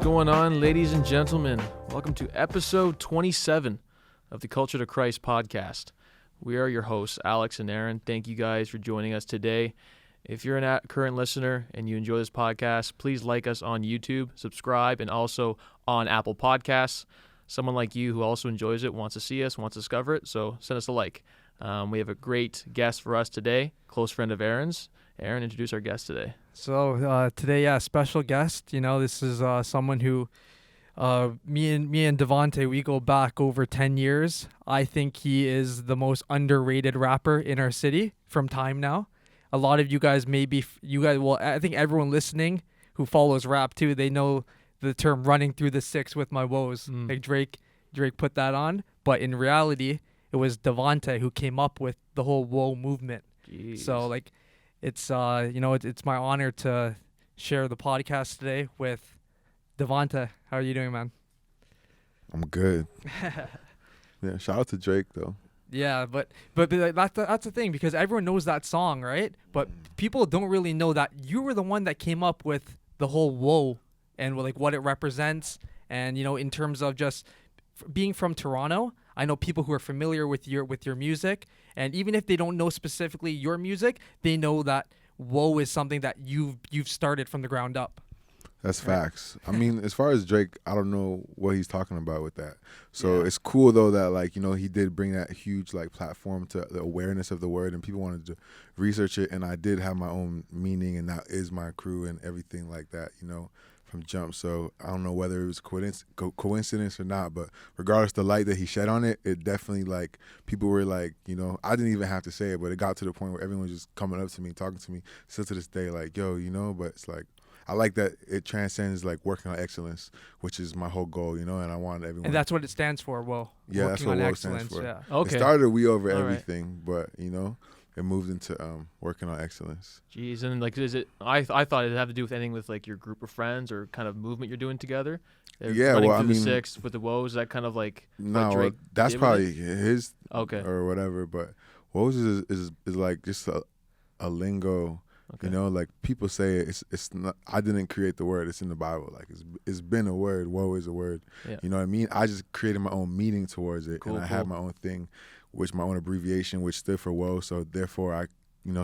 going on, ladies and gentlemen? Welcome to episode 27 of the Culture to Christ podcast. We are your hosts, Alex and Aaron. Thank you guys for joining us today. If you're a current listener and you enjoy this podcast, please like us on YouTube, subscribe, and also on Apple Podcasts. Someone like you who also enjoys it, wants to see us, wants to discover it, so send us a like. We have a great guest for us today, close friend of Aaron's. Aaron, introduce our guest today. So today, special guest. You know, this is someone who, me and Devontée, we go back over 10 years. I think he is the most underrated rapper in our city from time now. A lot of you guys I think everyone listening who follows rap too, they know the term running through the six with my woes. Like Drake put that on. But in reality, it was Devontée who came up with the whole WOE movement. Jeez. So like, it's it's my honor to share the podcast today with Devontée. How are you doing, man? I'm good. Yeah, shout out to Drake though. Yeah, but that's the thing, because everyone knows that song, right? But people don't really know that you were the one that came up with the whole WOE and like what it represents, and you know, in terms of just being from Toronto, I know people who are familiar with your music, and even if they don't know specifically your music, they know that WOE is something that you've started from the ground up. That's right? Facts. I mean, as far as Drake, I don't know what he's talking about with that. So It's cool though that, like, you know, he did bring that huge like platform to the awareness of the word, and people wanted to research it, and I did have my own meaning, and that is my crew and everything like that, you know, from jump. So I don't know whether it was coincidence or not, but regardless the light that he shed on it, it definitely, like, people were like, you know, I didn't even have to say it, but it got to the point where everyone was just coming up to me, talking to me, still to this day, like, yo, you know. But it's like, I like that it transcends like working on excellence, which is my whole goal, you know, and I want everyone. And that's what it stands for, WOE. Yeah, that's what WOE stands for. Yeah. Okay. It started we over All everything, but you know, it moved into working on excellence. Jeez, and like, is it? I thought it had to do with anything with like your group of friends or kind of movement you're doing together. Yeah, running well, through I the mean, six with the woes. Is that kind of like No, what Drake that's did with probably it? his Okay. or whatever. But woes is like just a lingo. Okay. You know, like people say it's not. I didn't create the word. It's in the Bible. Like it's been a word. Woe is a word. Yeah. You know what I mean? I just created my own meaning towards it, Cool, and I had my own thing, which my own abbreviation, which stood for woe. So therefore, I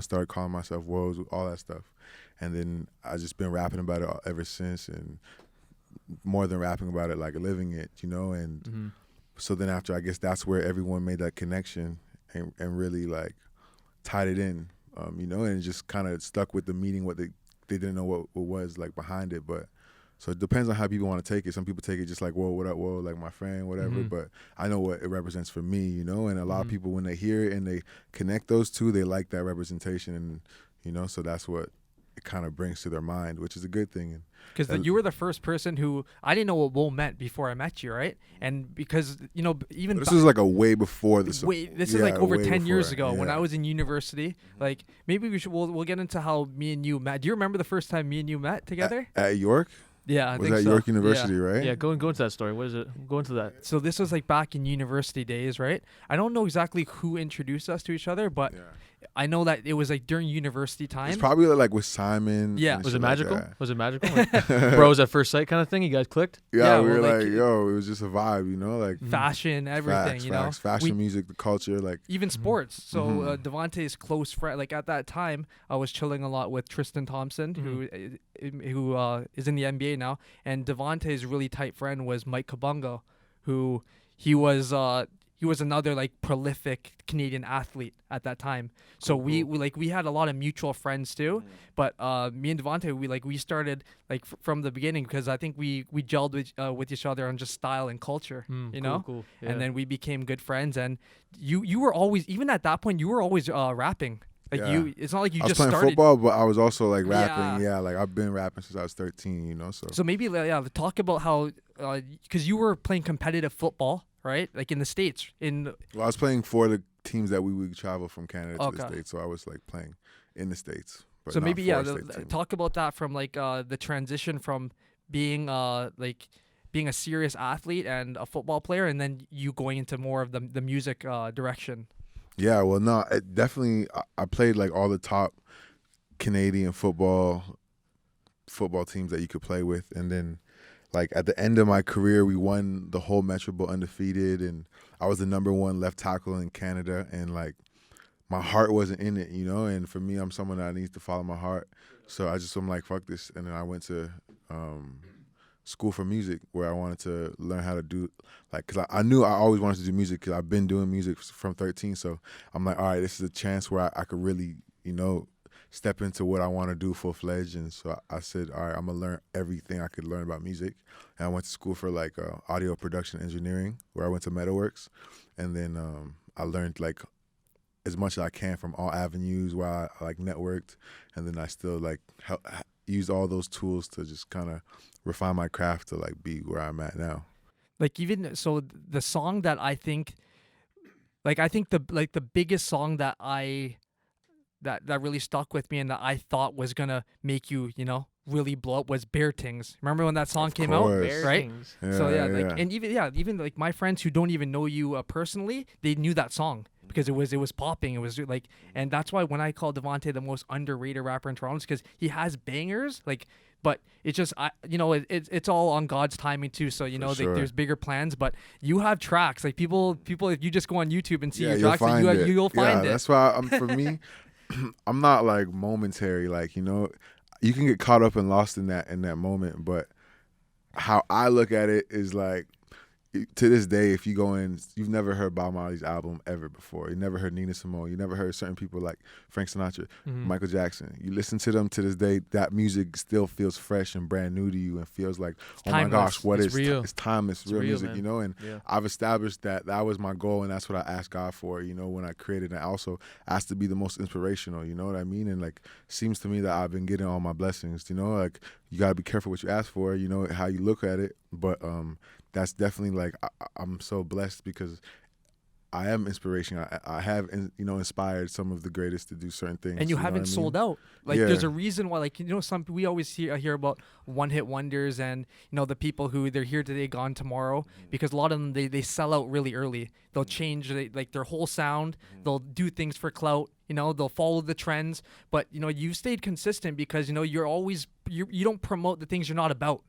started calling myself woes, all that stuff, and then I just been rapping about it ever since, and more than rapping about it, like living it. You know, and so then after, I guess that's where everyone made that connection and really like tied it in. You know, and it just kind of stuck with the meaning, what they didn't know what was like behind it. But so it depends on how people want to take it. Some people take it just like, whoa, what up, whoa, like my friend, whatever. But I know what it represents for me, you know, and a lot of people, when they hear it and they connect those two, they like that representation. And, you know, so that's what it kind of brings to their mind, which is a good thing. Because you were the first person who, I didn't know what WOE meant before I met you, right? And because, you know, even this was like a way before this. This is like over 10 years ago when yeah. I was in university. Like, maybe we'll get into how me and you met. Do you remember the first time me and you met together? At York? Yeah, I was think at so. York University, Yeah. right? Yeah, go into that story. What is it? Go into that. So this was like back in university days, right? I don't know exactly who introduced us to each other, but I know that it was like during university time. It's probably like with Simon. Yeah. and Was shit it magical? Like Was it magical? Like, bros at first sight kind of thing? You guys clicked? yeah, we well, were like, like, yo, it was just a vibe, you know, like fashion, everything, facts, you know. facts, fashion, music, the culture, like Even sports. So Devontée's close friend, like at that time, I was chilling a lot with Tristan Thompson, who is in the NBA now, and Devontée's really tight friend was Mike Kabungo, who he was another like prolific Canadian athlete at that time. So we had a lot of mutual friends too. But me and Devontée, we started like from the beginning, because I think we gelled with each other on just style and culture, you know. Cool. Yeah. And then we became good friends. And you were always, even at that point, you were always rapping. Like it's not like you I was just playing started football, but I was also like rapping. Yeah, like I've been rapping since I was 13, you know. So maybe talk about how because you were playing competitive football, right? Like in the States. Well, I was playing for the teams that we would travel from Canada to the Okay. States, so I was like playing in the States. But So not maybe for a state team. talk about that from like the transition from being being a serious athlete and a football player, and then you going into more of the music direction. Yeah, well, no, it definitely. I played like all the top Canadian football teams that you could play with, and then like at the end of my career, we won the whole Metro Bowl undefeated, and I was the #1 left tackle in Canada, and like my heart wasn't in it, and for me, I'm someone that needs to follow my heart. So I'm like, fuck this. And then I went to school for music, where I wanted to learn how to do, like, because I knew I always wanted to do music, because I've been doing music from 13. So I'm like, all right, this is a chance where I could really, step into what I want to do full-fledged. And so I said, all right, I'm going to learn everything I could learn about music. And I went to school for like audio production engineering, where I went to Metalworks. And then I learned like as much as I can from all avenues, where I like networked. And then I still like used all those tools to just kind of refine my craft to like be where I'm at now. Like, even so, the song that I think the biggest song that that really stuck with me and that I thought was gonna make you, really blow up was Bear Tings. Remember when that song came out, Bear right? Tings. Yeah, So yeah, yeah. like, and even like my friends who don't even know you personally, they knew that song because it was popping. It was like, and that's why when I call Devontée the most underrated rapper in Toronto, because he has bangers, like. But it's just, it's all on God's timing too. So, sure. there's bigger plans, but you have tracks. Like people, if you just go on YouTube and see your you'll tracks, like, you'll find it. That's why for me, I'm not like momentary. Like, you can get caught up and lost in that moment. But how I look at it is like, to this day, if you go in, you've never heard Bob Marley's album ever before. You never heard Nina Simone. You never heard certain people like Frank Sinatra, Michael Jackson. You listen to them to this day, that music still feels fresh and brand new to you, and feels like, oh my gosh, it's real. It's timeless, real music, man. And I've established that was my goal, and that's what I asked God for, when I created. And I also asked to be the most inspirational, you know what I mean? And like, seems to me that I've been getting all my blessings, like, you got to be careful what you ask for, how you look at it. But that's definitely like, I'm so blessed because I am inspiration. I have, inspired some of the greatest to do certain things. And you haven't sold out. Like, there's a reason why, like, we always hear about one-hit wonders and, the people who they're here today, gone tomorrow, because a lot of them, they sell out really early. They'll change, like, their whole sound. They'll do things for clout. They'll follow the trends. But, you've stayed consistent because, you're always, you don't promote the things you're not about,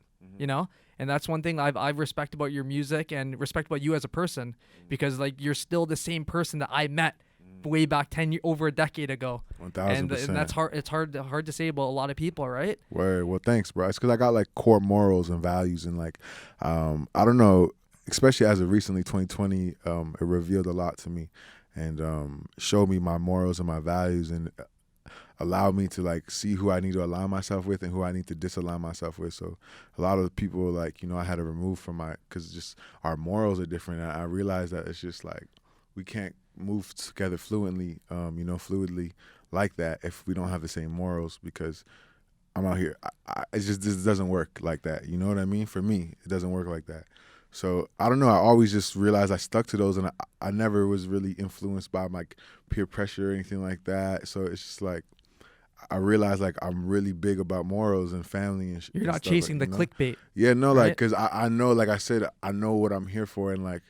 And that's one thing I've respect about your music and respect about you as a person, because like you're still the same person that I met way back over a decade ago. 1,000%. And that's hard. It's hard to say about a lot of people, right? Word. Well, thanks, bro. It's because I got like core morals and values, and like, I don't know, especially as of recently, 2020, it revealed a lot to me, and showed me my morals and my values, and allowed me to like see who I need to align myself with and who I need to disalign myself with. So a lot of people, like, I had to remove from because just our morals are different. And I realized that it's just like, we can't move together fluidly like that if we don't have the same morals, because I'm out here. It's just, this doesn't work like that. You know what I mean? For me, it doesn't work like that. So I don't know. I always just realized I stuck to those, and I never was really influenced by like peer pressure or anything like that. So it's just like, I realized like I'm really big about morals and family and You're not chasing the clickbait. Yeah, no, right? like, because I know, like I said, I know what I'm here for, and like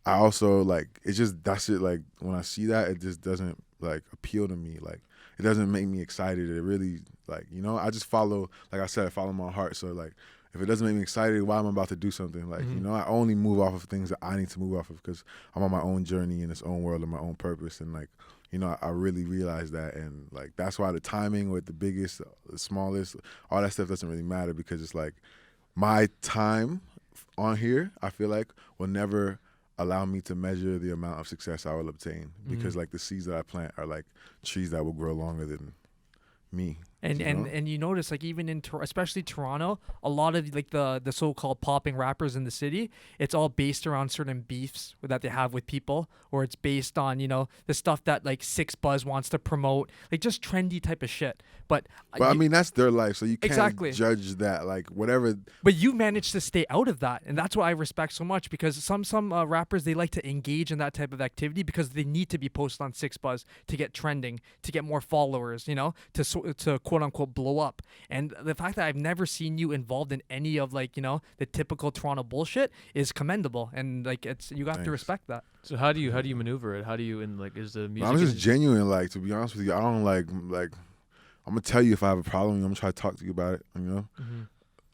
I also like, it's just, that's it. Like when I see that, it just doesn't like appeal to me. Like it doesn't make me excited. It really, like, I just follow, like I said, I follow my heart. So like, if it doesn't make me excited, why am I about to do something? Like, I only move off of things that I need to move off of, because I'm on my own journey in this own world and my own purpose. And like, I really realized that. And like, that's why the timing with the biggest, the smallest, all that stuff doesn't really matter, because it's like my time on here, I feel like, will never allow me to measure the amount of success I will obtain, because like the seeds that I plant are like trees that will grow longer than me. And you notice, like, even in especially Toronto, a lot of like the so-called popping rappers in the city, it's all based around certain beefs that they have with people, or it's based on the stuff that like Six Buzz wants to promote, like just trendy type of shit. But I mean, that's their life, so you can't exactly judge that, like, whatever. But you managed to stay out of that, and that's what I respect so much, because some rappers, they like to engage in that type of activity because they need to be posted on Six Buzz to get trending, to get more followers, to quote unquote blow up. And the fact that I've never seen you involved in any of like the typical Toronto bullshit is commendable, and like you have to respect that. So how do you maneuver it? How do you, and like, is the music? I'm just genuine. Like, to be honest with you, I don't like. I'm gonna tell you if I have a problem. I'm gonna try to talk to you about it.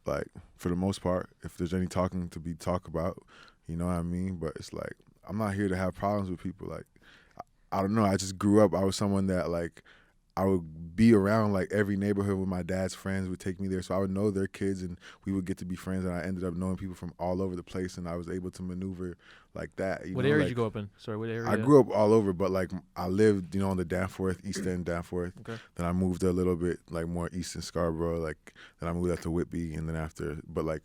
like for the most part. If there's any talking to be talked about, you know what I mean. But it's like I'm not here to have problems with people. Like I don't know. I just grew up. I was someone that like I would be around like every neighborhood with my dad's friends would take me there, so I would know their kids and we would get to be friends. And I ended up knowing people from all over the place, and I was able to maneuver like that. What area did you grow up in? Sorry, what area? I grew up all over, but like I lived, on the Danforth, East End, Danforth. Okay. Then I moved a little bit like more east in Scarborough. Like then I moved out to Whitby, and then after, but like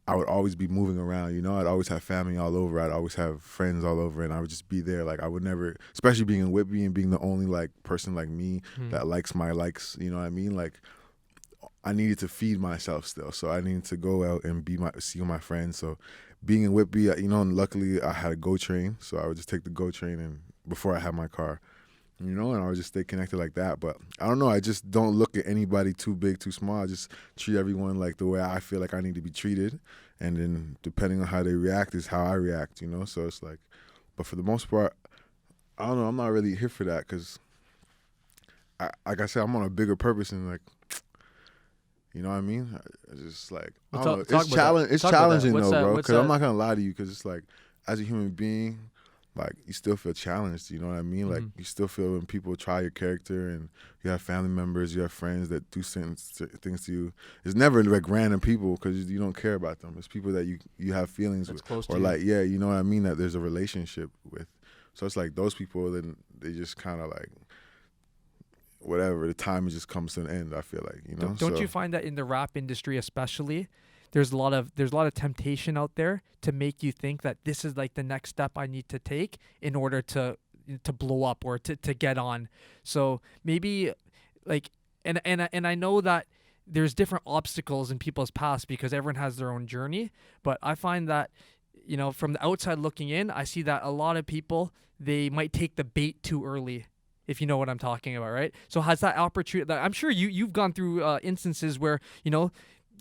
I would always be moving around, I'd always have family all over. I'd always have friends all over, and I would just be there. Like I would never, especially being in Whitby and being the only like person like me that likes my likes, you know what I mean? Like I needed to feed myself still, so I needed to go out and see my friends. So being in Whitby, and luckily I had a GO train, so I would just take the GO train and before I had my car. And I would just stay connected like that. But I don't know, I just don't look at anybody too big, too small. I just treat everyone like the way I feel like I need to be treated. And then depending on how they react is how I react, So it's like, but for the most part, I don't know, I'm not really here for that because, like I said, I'm on a bigger purpose and like, you know what I mean? It's just like, I don't know. It's challenging though, bro, because I'm not going to lie to you because it's like, as a human being, like you still feel challenged, you know what I mean? Like you still feel when people try your character and you have family members, you have friends that do certain things to you. It's never like random people because you don't care about them. It's people that you have feelings with, close to or you. like you know what I mean, that there's a relationship with. So it's like those people, then they just kind of like whatever. The time just comes to an end. I feel like Don't you find that in the rap industry especially? There's a lot of temptation out there to make you think that this is like the next step I need to take in order to blow up or to get on. So maybe like and I know that there's different obstacles in people's past because everyone has their own journey, but I find that from the outside looking in, I see that a lot of people, they might take the bait too early. If you know what I'm talking about, right? So has that opportunity, I'm sure you've gone through instances where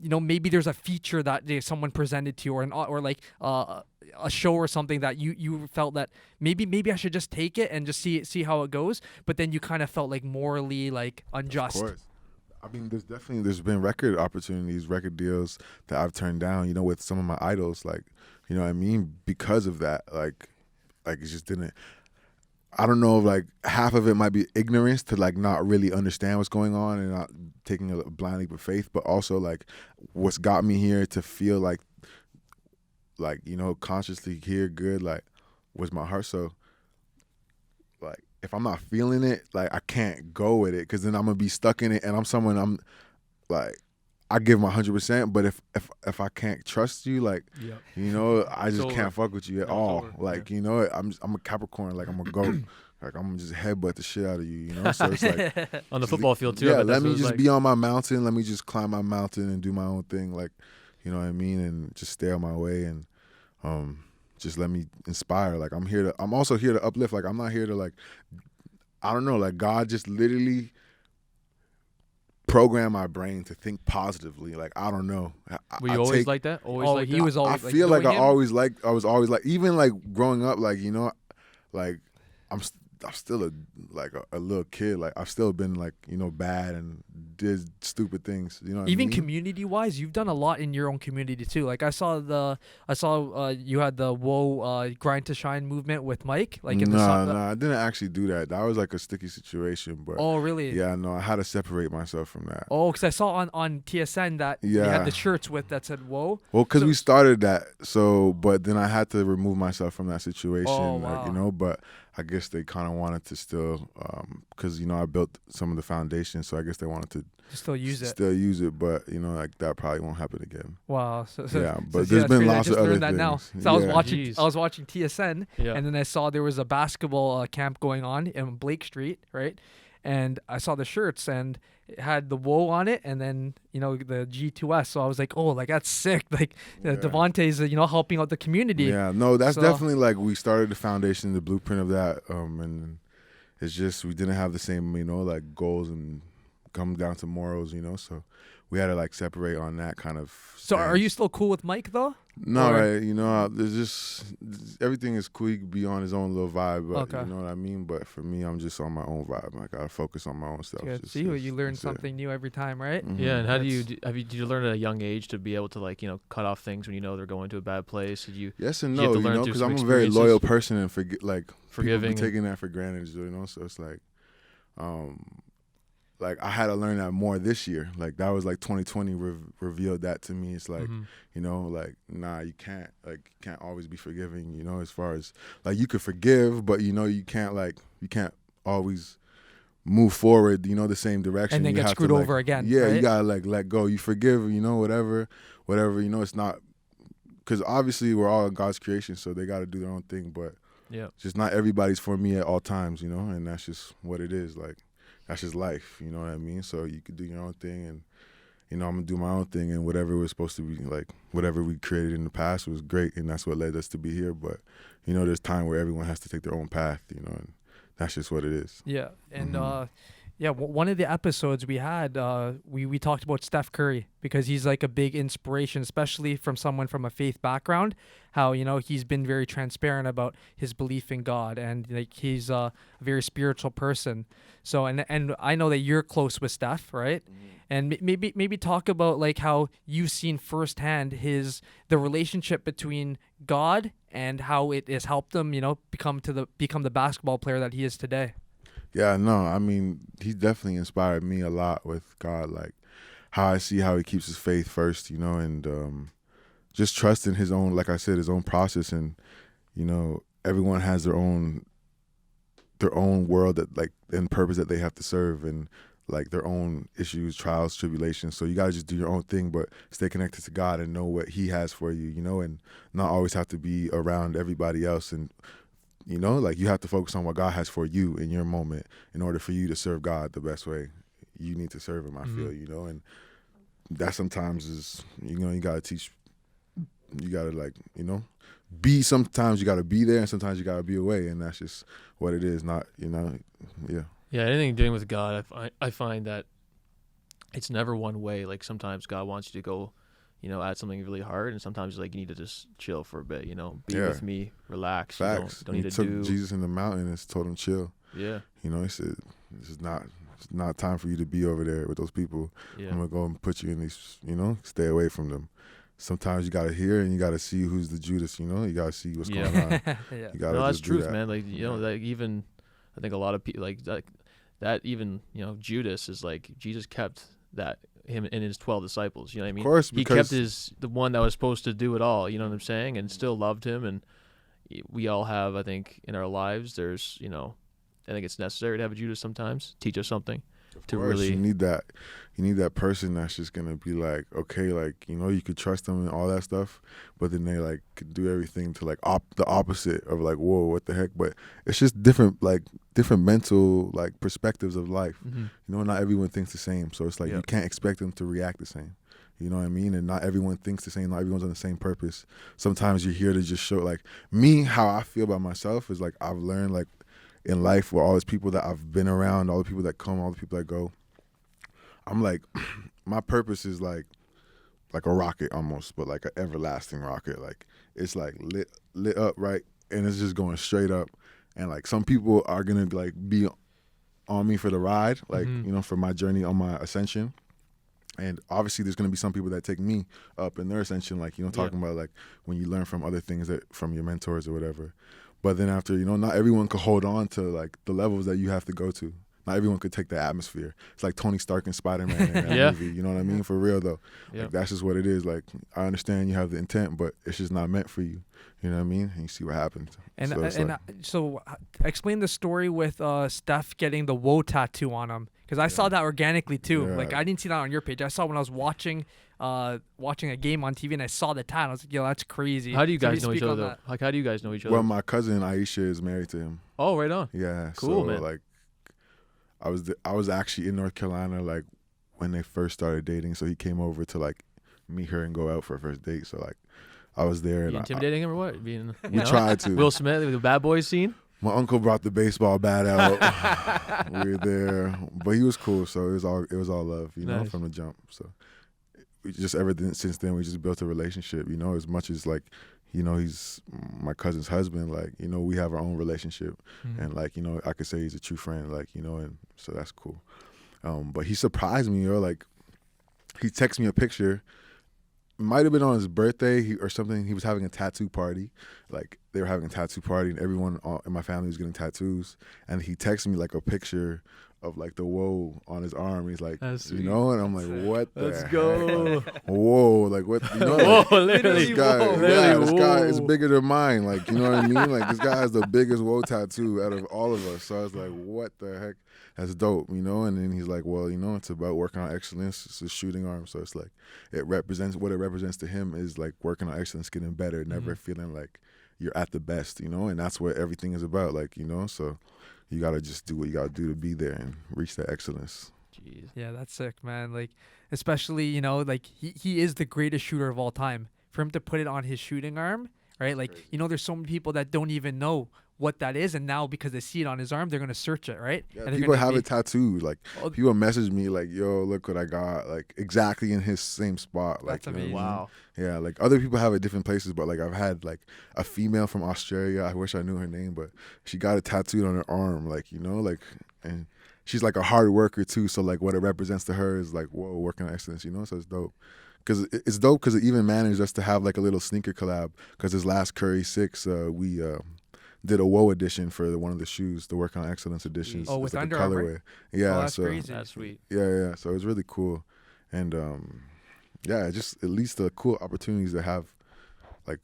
maybe there's a feature that someone presented to you or like a show or something that you felt that maybe I should just take it and just see how it goes, but then you kind of felt like morally like unjust. Of course. I mean, there's been record opportunities, record deals that I've turned down, with some of my idols, like, you know what I mean, because of that, like it just didn't. I don't know if like half of it might be ignorance to like not really understand what's going on and not taking a blind leap of faith, but also like what's got me here to feel like consciously here good, like was my heart. So like if I'm not feeling it, like I can't go with it because then I'm gonna be stuck in it, and I'm like I give my 100%, but if I can't trust you, like, I just can't fuck with you at all. Like, I'm a Capricorn, like I'm a goat. Like I'm gonna just headbutt the shit out of you, So it's like on the football field too. Yeah, let me just be on my mountain. Let me just climb my mountain and do my own thing, like, you know what I mean, and just stay on my way and just let me inspire. Like I'm also here to uplift. Like I'm not here to like, I don't know, like God just literally program my brain to think positively. Like I don't know. Were you always like that? Always like he that? was always. I feel like I was always like, even like growing up, like like I'm still a little kid. Like I've still been like bad and did stupid things. You know what even I mean? Community wise, you've done a lot in your own community too. Like I saw you had the WOE Grind to Shine movement with Mike. Like in no, I didn't actually do that. That was like a sticky situation. But oh really? Yeah, no, I had to separate myself from that. Oh, because I saw on TSN that you had the shirts that said WOE. Well, because we started that, so but then I had to remove myself from that situation. Oh, wow. Like but I guess they kind of wanted to still, because I built some of the foundation, so I guess they wanted to still use it, but like that probably won't happen again. Wow. So yeah, but there's been lots of other things. Now. So I was watching TSN, and then I saw there was a basketball camp going on in Blake Street, right? And I saw the shirts and it had the WOE on it, and then the G2S. So I was like, oh, like that's sick. Like Devontée's helping out the community. Yeah, no, that's definitely like we started the foundation, the blueprint of that, and it's just we didn't have the same like goals and come down to morals, so we had to like separate on that kind of So are stance. you still cool with Mike though? No, Or- right. There's just everything is cool. He could be on his own little vibe, but Okay. you know what I mean. But for me, I'm just on my own vibe. I gotta focus on my own stuff. Good. Just- See, just- you learn that's it. something new every time, right? Mhm. Yeah, and how do you That's- did you learn at a young age to be able to like cut off things when they're going to a bad place? Did you Yes and you have no, to learn through because some I'm a very experiences? loyal person and Forgiving people be taking that for granted, So it's like I had to learn that more this year. Like that was like 2020 revealed that to me. It's like Mhm. like nah, you can't always be forgiving. As far as like you could forgive, but you can't always move forward. The same direction. And then You get have screwed to, over again, Yeah, you right? gotta like let go. You forgive. Whatever. It's not because obviously we're all God's creation, so they got to do their own thing. But Yeah. just not everybody's for me at all times. And that's just what it is. Like. That's just life, you know what I mean? So you could do your own thing, and I'm gonna do my own thing, and whatever was supposed to be, like whatever we created in the past was great, and that's what led us to be here. But there's time where everyone has to take their own path, and that's just what it is. Yeah, and Mhm. one of the episodes we had, we talked about Steph Curry because he's like a big inspiration, especially from someone from a faith background. How he's been very transparent about his belief in God, and like he's a very spiritual person. So and I know that you're close with Steph, right? And maybe talk about like how you've seen firsthand the relationship between God and how it has helped him, become the basketball player that he is today. Yeah, no, I mean, he definitely inspired me a lot with God, like how I see how he keeps his faith first, and just trusting his own, like I said, his own process, and everyone has their own world that like and purpose that they have to serve, and like their own issues, trials, tribulations. So you gotta just do your own thing, but stay connected to God and know what He has for you, and not always have to be around everybody else. And like you have to focus on what God has for you in your moment in order for you to serve God the best way you need to serve Him. I feel, and that sometimes is, you gotta teach. You gotta be. Sometimes you gotta be there, and sometimes you gotta be away, and that's just what it is. Not, yeah. Yeah, anything doing with God, I find that it's never one way. Like sometimes God wants you to go, at something really hard, and sometimes like you need to just chill for a bit. Be with me, relax. Facts. Don't He need to took do. Jesus in the mountain and told him chill. Yeah, He said, it's not time for you to be over there with those people. yeah, I'm gonna go and put you in these, stay away from them. Sometimes you gotta hear and you gotta see who's the Judas. You gotta see what's Yeah. going on. Yeah. You gotta no, that's just do truth, that. man. Like like even I think a lot of people like that. Even Judas is like Jesus kept that him and his 12 disciples. You know what I mean? Of course, He because kept the one that was supposed to do it all. You know what I'm saying? And still loved him. And we all have, I think, in our lives. There's I think it's necessary to have a Judas sometimes, teach us something. To course, really, you need that person that's just gonna be like, okay, like you could trust them and all that stuff, but then they like could do everything to like the opposite of like, whoa, what the heck? But it's just different mental like perspectives of life. Not everyone thinks the same, so it's like you can't expect them to react the same. You know what I mean? And not everyone thinks the same. Not everyone's on the same purpose. Sometimes you're here to just show like me how I feel about myself is like I've learned like. In life, with all these people that I've been around, all the people that come, all the people that go, I'm like, my purpose is like a rocket almost, but like an everlasting rocket. Like it's like lit up, right? And it's just going straight up. And like some people are gonna like be on me for the ride, like for my journey on my ascension. And obviously, there's gonna be some people that take me up in their ascension, like talking about like when you learn from other things that from your mentors or whatever. But then after, not everyone could hold on to like the levels that you have to go to. Not everyone could take the atmosphere. It's like Tony Stark and Spider-Man in that Yeah. movie. You know what I mean? For real though. Yeah. Like that's just what it is. Like I understand you have the intent, but it's just not meant for you. You know what I mean? And you see what happens. And so it's so explain the story with Steph getting the WOE tattoo on him, because I saw that organically too. Yeah. Like I didn't see that on your page. I saw when I was watching a game on TV and I saw the tat. I was like, yo, that's crazy. How do you So guys know each speak on other? that. Like, how do you guys know each other? well, my cousin Aisha is married to him. Oh, right on. Yeah. Cool, so, man. Like I was actually in North Carolina like when they first started dating. So he came over to like meet her and go out for a first date. So like I was there You and intimidating him or what? Being we tried to. Will Smith with the Bad Boys scene? My uncle brought the baseball bat out. We were there, but he was cool. So it was all love, Nice. from the jump. So we just since then we just built a relationship, as much as like, he's my cousin's husband. Like, we have our own relationship, and like, I could say he's a true friend. Like, and so that's cool. But he surprised me, like he texted me a picture. Might have been on his birthday or something. He was having a tattoo party. Like, they were having a tattoo party, and everyone in my family was getting tattoos. And he texted me like a picture of like the WOE on his arm. He's like, That's sweet. and I'm like, what the Let's heck? go. Like, whoa, like what? Whoa, Like, literally. this guy, whoa. this guy is Whoa. bigger than mine. Like, you know what I mean? Like, this guy has the biggest WOE tattoo out of all of us. So I was like, what the heck? That's dope, And then he's like, well, it's about working on excellence. It's a shooting arm, so it's like what it represents to him is like working on excellence, getting better, never feeling like you're at the best, and that's what everything is about, like, so you gotta just do what you gotta do to be there and reach that excellence. Jeez. Yeah, that's sick, man. Like, especially, like he is the greatest shooter of all time. For him to put it on his shooting arm, right? Like, there's so many people that don't even know what that is, and now because they see it on his arm, they're gonna search it, right? Yeah, and people have it tattooed. Like, Oh, people message me like, yo, look what I got, like exactly in his same spot. Like, That's you know what I amazing. mean? Wow. Yeah, like other people have it different places, but like I've had like a female from Australia. I wish I knew her name, but she got it tattooed on her arm, like, like, and she's like a hard worker too. So like what it represents to her is like, whoa, working on excellence, So it's dope. Because it's dope because it even managed us to have like a little sneaker collab. Because his last Curry 6, we did a WOE edition for one of the shoes, the Work on Excellence edition. Oh, It's with like Under a Armour? colorway. Yeah, Oh, that's so crazy. That's sweet. yeah. So it was really cool, and yeah, just at least the cool opportunities to have, like,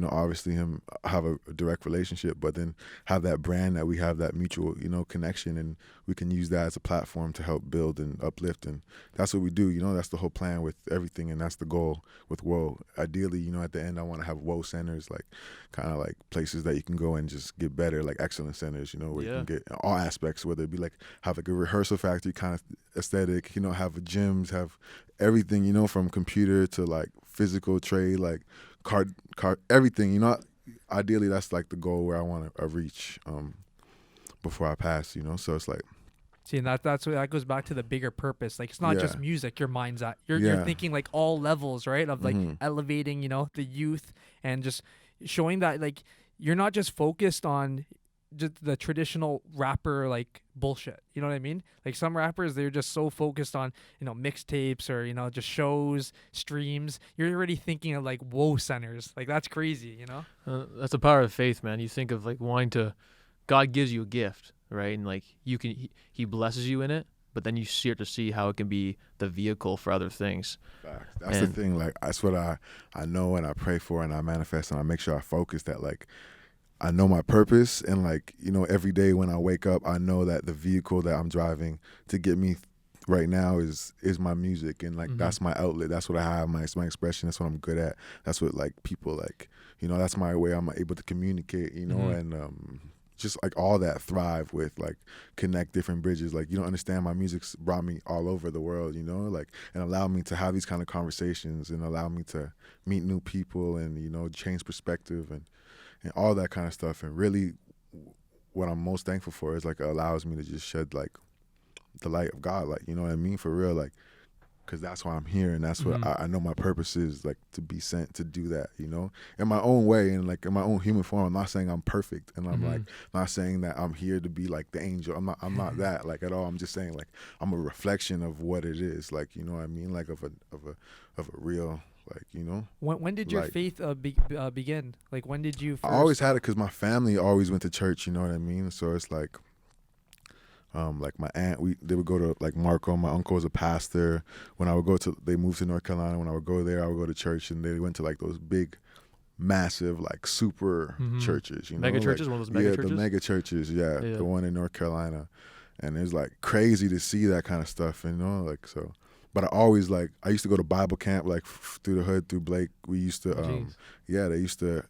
obviously him have a direct relationship, but then have that brand that we have, that mutual, connection, and we can use that as a platform to help build and uplift, and that's what we do. That's the whole plan with everything, and that's the goal with WOE. Ideally, at the end, I want to have WOE centers, like kind of like places that you can go and just get better, like excellence centers, where you can get all aspects, whether it be like have like a rehearsal factory kind of aesthetic, have gyms, have everything, from computer to like physical trade, like card everything, ideally that's like the goal where I want to reach before I pass, so it's like, See, and that goes back to the bigger purpose. Like, it's not just music your mind's at. You're Yeah. thinking like all levels, right? Of like Mhm. elevating, the youth, and just showing that like you're not just focused on just the traditional rapper like bullshit. You know what I mean? Like, some rappers, they're just so focused on, mixtapes or, just shows, streams. You're already thinking of like WOE centers. Like, that's crazy, That's the power of faith, man. You think of like wanting to, God gives you a gift, right? And like he blesses you in it, but then you start to see how it can be the vehicle for other things. That's the thing. Like, that's what I know, and I pray for, and I manifest, and I make sure I focus that, like, I know my purpose, and like, every day when I wake up, I know that the vehicle that I'm driving to get me right now is my music, and like that's my outlet. That's what I have, my expression. That's what I'm good at. That's what like people like, that's my way I'm able to communicate, and just like all that thrive with, like, connect different bridges. Like, you don't understand, my music's brought me all over the world, like, and allow me to have these kind of conversations, and allow me to meet new people, and change perspective, and all that kind of stuff. And really what I'm most thankful for is like it allows me to just shed like the light of God, like, you know what I mean, for real, like, because that's why I'm here, and that's what I know my purpose is, like, to be sent to do that, in my own way, and like in my own human form. I'm not saying I'm perfect, and I'm like not saying that I'm here to be like the angel. I'm not that, like, at all. I'm just saying, like, I'm a reflection of what it is, like, you know what I mean, like of a real, like, When did your like, faith begin? Like, when did you first? I always had it because my family always went to church, you know what I mean? So it's like my aunt, they would go to like Marco. My uncle was a pastor. When I would go to, they moved to North Carolina. When I would go there, I would go to church, and they went to like those big, massive, like super churches, Mega churches, like, one of those mega yeah, churches? the mega churches, yeah, Yeah. the one in North Carolina, and it was like crazy to see that kind of stuff, like, so. But I always, like, I used to go to Bible camp, like, through the hood, through Blake. We used to, Jeez. yeah, they used to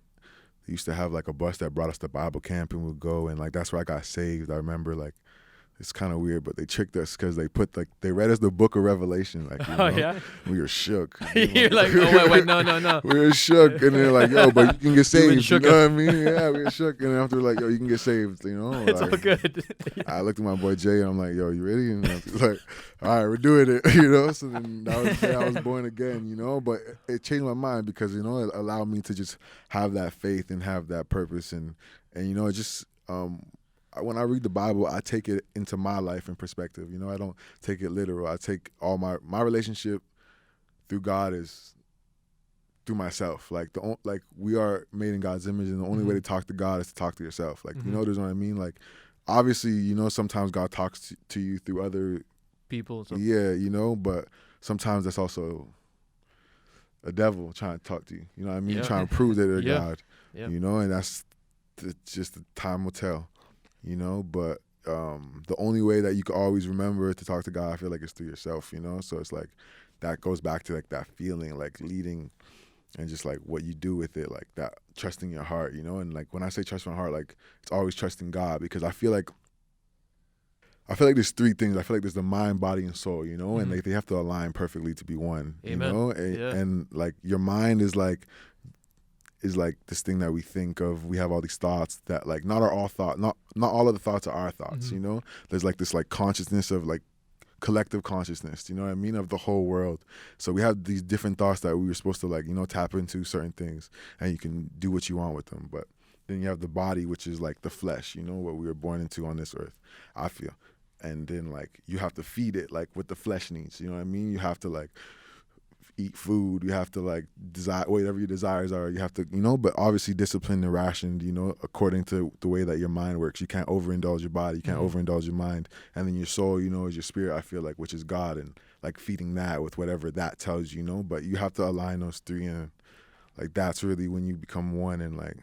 have like a bus that brought us to Bible camp, and we'd go, and like that's where I got saved. I remember, like, it's kind of weird, but they tricked us because they read us the book of Revelation, like, you know, yeah. we were shook. You're like, oh wait, no. We were shook, and they're like, yo, but you can get saved. You shook know what I mean? Yeah, we were shook, and after like, yo, you can get saved. You know, It's like, all good. I looked at my boy Jay, and I'm like, yo, you ready? And he's like, all right, we're doing it. You know, so then that was the day I was born again. You know, but it changed my mind because, you know, it allowed me to just have that faith and have that purpose, and you know, it just when I read the Bible, I take it into my life and perspective. You know, I don't take it literal. I take all my relationship through God is through myself. Like we are made in God's image, and the only way to talk to God is to talk to yourself. Like, you know, what I mean? Like, obviously, you know, sometimes God talks to you through other people. Yeah, you know, but sometimes that's also a devil trying to talk to you. You know what I mean? Yeah. Trying to prove that they're Yeah. God. Yeah. You know, and that's just the time will tell. You know, but the only way that you can always remember to talk to God, I feel like, is through yourself, you know? So it's like, that goes back to like that feeling, like leading, and just like what you do with it, like that trusting your heart, you know? And like when I say trust my heart, like it's always trusting God, because I feel like there's three things. I feel like there's the mind, body, and soul, you know? And like they have to align perfectly to be one. Amen. You know? Yeah. And like your mind is like this thing that we think of. We have all these thoughts that like not all of the thoughts are our thoughts, you know? There's like this like consciousness of like collective consciousness, you know what I mean, of the whole world. So we have these different thoughts that we were supposed to like, you know, tap into certain things, and you can do what you want with them. But then you have the body, which is like the flesh, you know, what we were born into on this earth, I feel. And then like you have to feed it like what the flesh needs, you know what I mean? You have to like eat food, you have to like desire whatever your desires are, you have to, you know, but obviously disciplined and rationed, you know, according to the way that your mind works. You can't overindulge your body, you can't overindulge your mind. And then your soul, you know, is your spirit, I feel like, which is God, and like feeding that with whatever that tells you, you know. But you have to align those three, and like that's really when you become one, and like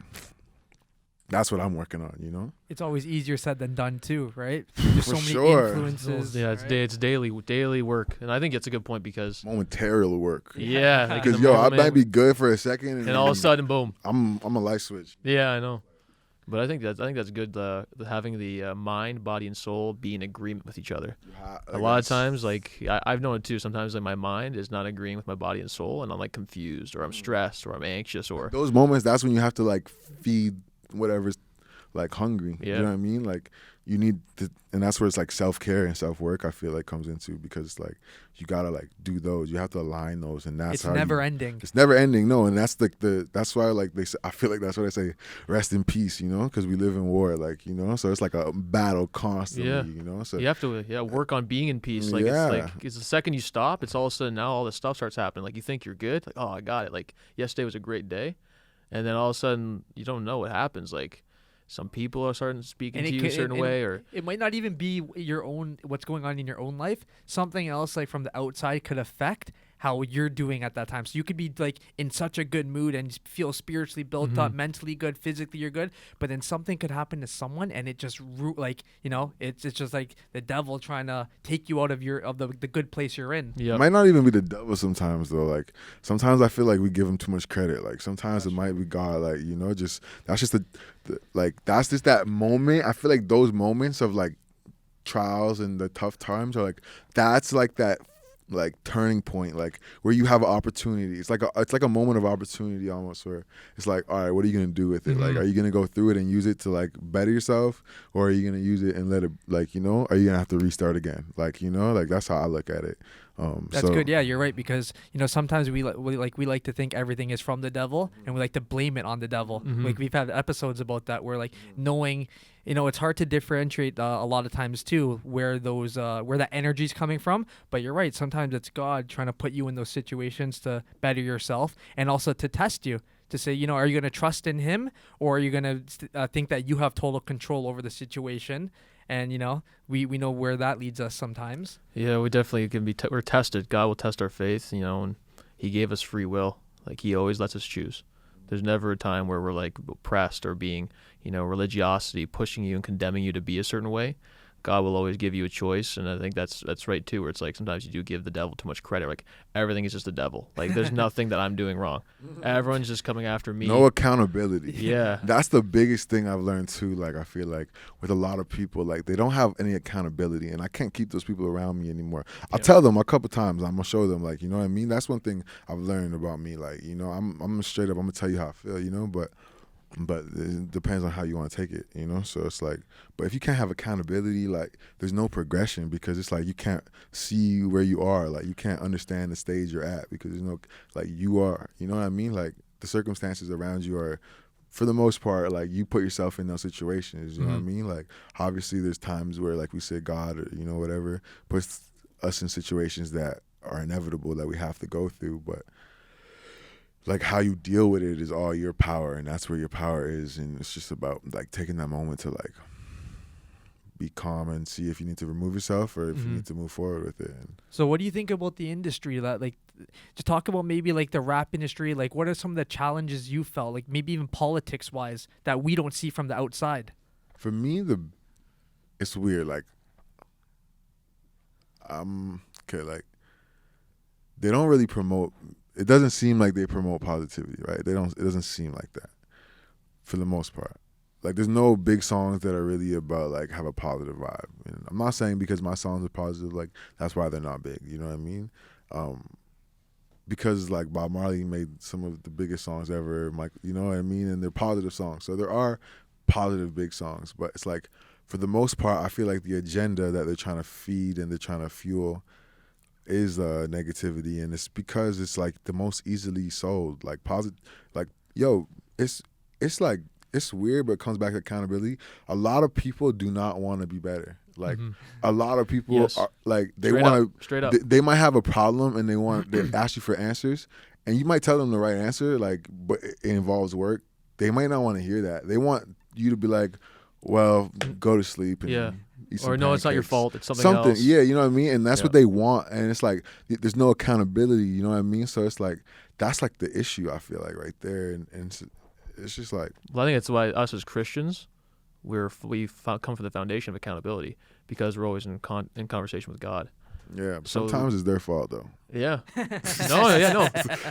that's what I'm working on, you know. It's always easier said than done too, right? There's For so many sure. influences. Yeah, it's daily work, and I think it's a good point because Momentary work. yeah, like in Because the I moment, might be good for a second, and all of a sudden, boom. I'm a light switch. Yeah, I know. But I think that's good. Having the mind, body, and soul be in agreement with each other. A lot of times, like I've known it too. Sometimes like my mind is not agreeing with my body and soul, and I'm like confused, or I'm stressed, or I'm anxious, or those moments. That's when you have to like feed whatever's like hungry. Yeah. You know what I mean? Like you need to, and that's where it's like self-care and self-work, I feel like, comes into, because it's like you gotta like do those. You have to align those, and that's It's how never ending. It's never ending. No, and that's that's why like they say, I feel like that's why they say rest in peace, you know, because we live in war, like, you know, so it's like a battle constantly, Yeah. you know. So you have to work on being in peace. Like it's the second you stop, it's all of a sudden now all this stuff starts happening. Like you think you're good, like, oh, I got it. Like yesterday was a great day, and then all of a sudden you don't know what happens. Like some people are starting to speak to you a certain way, or it might not even be your own, what's going on in your own life. Something else like from the outside could affect how you're doing at that time. So you could be like in such a good mood and feel spiritually built up, mentally good, physically you're good, but then something could happen to someone and it just like, you know, it's just like the devil trying to take you out of the good place you're in. yeah, it might not even be the devil sometimes though. Like sometimes I feel like we give him too much credit. Like sometimes it might be God. Like, you know, just that's just that's just that moment. I feel like those moments of like trials and the tough times are like, that's like that like turning point, like where you have an opportunity. It's like a moment of opportunity almost, where it's like, all right, what are you gonna do with it? Like, are you gonna go through it and use it to like better yourself, or are you gonna use it and let it, like, you know, are you gonna have to restart again? Like, you know, like that's how I look at it. That's good. Yeah, you're right, because you know sometimes we like to think everything is from the devil, and we like to blame it on the devil. Like we've had episodes about that, where like knowing, you know, it's hard to differentiate a lot of times too where that energy's coming from. But you're right, sometimes it's God trying to put you in those situations to better yourself, and also to test you, to say, you know, are you going to trust in him, or are you going to think that you have total control over the situation? And, you know, we know where that leads us sometimes. Yeah, we definitely can be we're tested. God will test our faith, you know, and he gave us free will. Like he always lets us choose. There's never a time where we're like oppressed or being, you know, religiosity pushing you and condemning you to be a certain way. God will always give you a choice, and I think that's right too. Where it's like sometimes you do give the devil too much credit. Like everything is just the devil. Like there's nothing that I'm doing wrong. Everyone's just coming after me. No accountability. Yeah. That's the biggest thing I've learned too. Like I feel like with a lot of people, like they don't have any accountability, and I can't keep those people around me anymore. I'll tell them a couple times. I'm gonna show them, like, you know what I mean. That's one thing I've learned about me. Like, you know, I'm straight up. I'm gonna tell you how I feel. You know, but it depends on how you want to take it, you know? So it's like, but if you can't have accountability, like there's no progression, because it's like you can't see where you are. Like you can't understand the stage you're at, because, you know, like you are, you know what I mean? Like the circumstances around you are, for the most part, like you put yourself in those situations, you know what I mean? Like obviously there's times where, like we said, God, or, you know, whatever, puts us in situations that are inevitable that we have to go through, but like how you deal with it is all your power, and that's where your power is. And it's just about like taking that moment to like be calm and see if you need to remove yourself or if you need to move forward with it. So what do you think about the industry? That, like, just talk about maybe like the rap industry. Like, what are some of the challenges you felt, like maybe even politics wise, that we don't see from the outside? For me, it's weird. Like, okay, like they don't really promote. It doesn't seem like they promote positivity, right? They don't. It doesn't seem like that for the most part. Like there's no big songs that are really about like have a positive vibe. And I'm not saying because my songs are positive, like that's why they're not big. You know what I mean? Because like Bob Marley made some of the biggest songs ever, like, you know what I mean? And they're positive songs. So there are positive big songs, but it's like for the most part, I feel like the agenda that they're trying to feed and they're trying to fuel is negativity, and it's because it's like the most easily sold. Like positive, like yo, it's like it's weird, but it comes back to accountability. A lot of people do not want to be better. Like a lot of people are like they want to straight up. They might have a problem and they ask you for answers, and you might tell them the right answer, like, but it involves work. They might not want to hear that. They want you to be like, well, go to sleep and eat some or no, it's not your pancakes. fault. It's something else. Yeah, you know what I mean? And that's what they want. And it's like, there's no accountability, you know what I mean? So it's like, that's like the issue, I feel like, right there. And it's just like. Well, I think that's why us as Christians, we come from the foundation of accountability, because we're always in conversation with God. Yeah, but sometimes it's their fault, though. Yeah. No.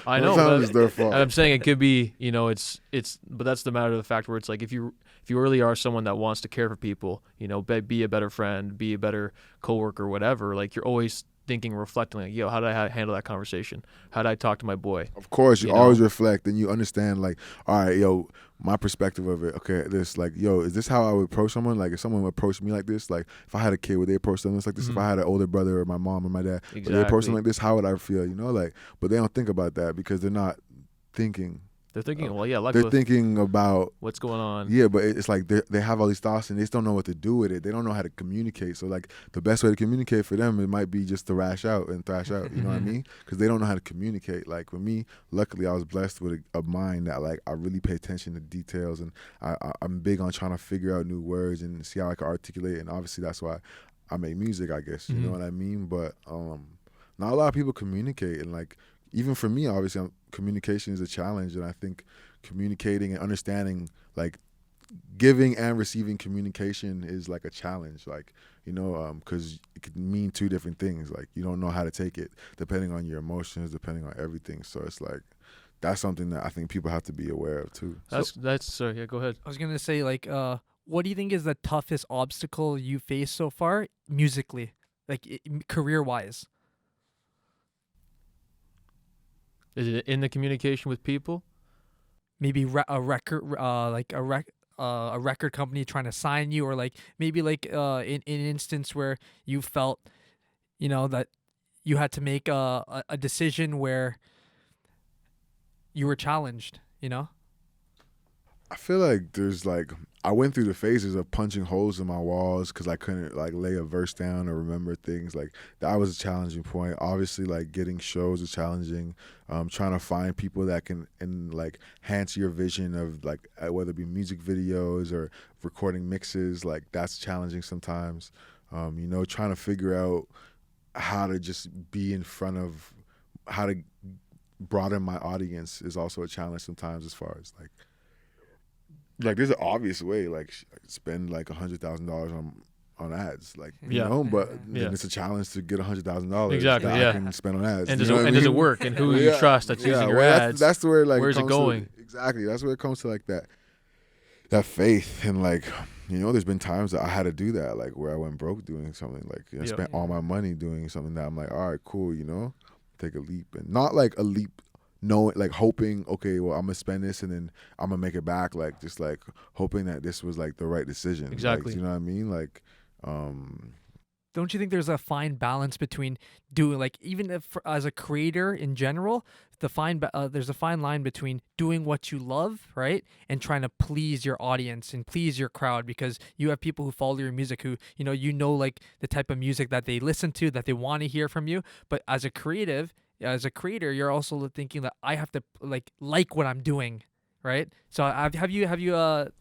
I know. Sometimes it's their fault. I'm saying it could be, you know, but that's the matter of the fact where it's like if you really are someone that wants to care for people, you know, be a better friend, be a better coworker, whatever, like you're always thinking, reflecting, like, yo, how did I handle that conversation? How did I talk to my boy? Of course, you always reflect and you understand, like, all right, yo, my perspective of it. Okay, this, like, yo, is this how I would approach someone? Like, if someone would approach me like this, like, if I had a kid, would they approach them like this? If I had an older brother or my mom or my dad, would they approach them like this? How would I feel? You know, like, but they don't think about that because they're not thinking. They're thinking, like they're thinking about what's going on. Yeah, but it's like they have all these thoughts and they just don't know what to do with it. They don't know how to communicate. So like the best way to communicate for them, it might be just to rash out and thrash out. You know what I mean? Because they don't know how to communicate. Like for me, luckily I was blessed with a mind that like I really pay attention to details, and I'm big on trying to figure out new words and see how I can articulate. And obviously that's why I make music, I guess. You know what I mean? But not a lot of people communicate, and like even for me, obviously, communication is a challenge, and I think communicating and understanding, like giving and receiving communication is like a challenge, like, you know, because it could mean two different things. Like you don't know how to take it depending on your emotions, depending on everything. So it's like that's something that I think people have to be aware of too. Sorry, yeah, go ahead. I was gonna say, like, what do you think is the toughest obstacle you faced so far musically, like career wise? Is it in the communication with people? Maybe a record, like a record company trying to sign you, or like maybe like in an instance where you felt, you know, that you had to make a decision where you were challenged, you know? I feel like there's like I went through the phases of punching holes in my walls because I couldn't like lay a verse down or remember things. Like that was a challenging point. Obviously, like getting shows is challenging. Trying to find people that can and like enhance your vision of like whether it be music videos or recording mixes. Like that's challenging sometimes. You know, trying to figure out how to just be in front of how to broaden my audience is also a challenge sometimes, as far as like there's an obvious way, like spend like $100,000 on ads, like Yeah. but Yeah. then it's a challenge to get $100,000 Exactly, that yeah. I can spend on ads. And You does know it, what I and does it mean? work? And who you trust that's using your well, ads? That's where like where's it comes going? Exactly, that's where it comes to like that faith and like there's been times that I had to do that, like where I went broke doing something, like Yep. spent all my money doing something that I'm like, all right, cool, take a leap, and not like a leap knowing, like hoping, okay, well I'm gonna spend this and then I'm gonna make it back, like just like hoping that this was like the right decision. Exactly. Like, you know what I mean? Like, Don't you think there's a fine balance between doing, like, even if as a creator in general, there's a fine line between doing what you love, right, and trying to please your audience and please your crowd, because you have people who follow your music who like the type of music that they listen to, that they want to hear from you. But as a creator, you're also thinking that I have to like what I'm doing, right? So have you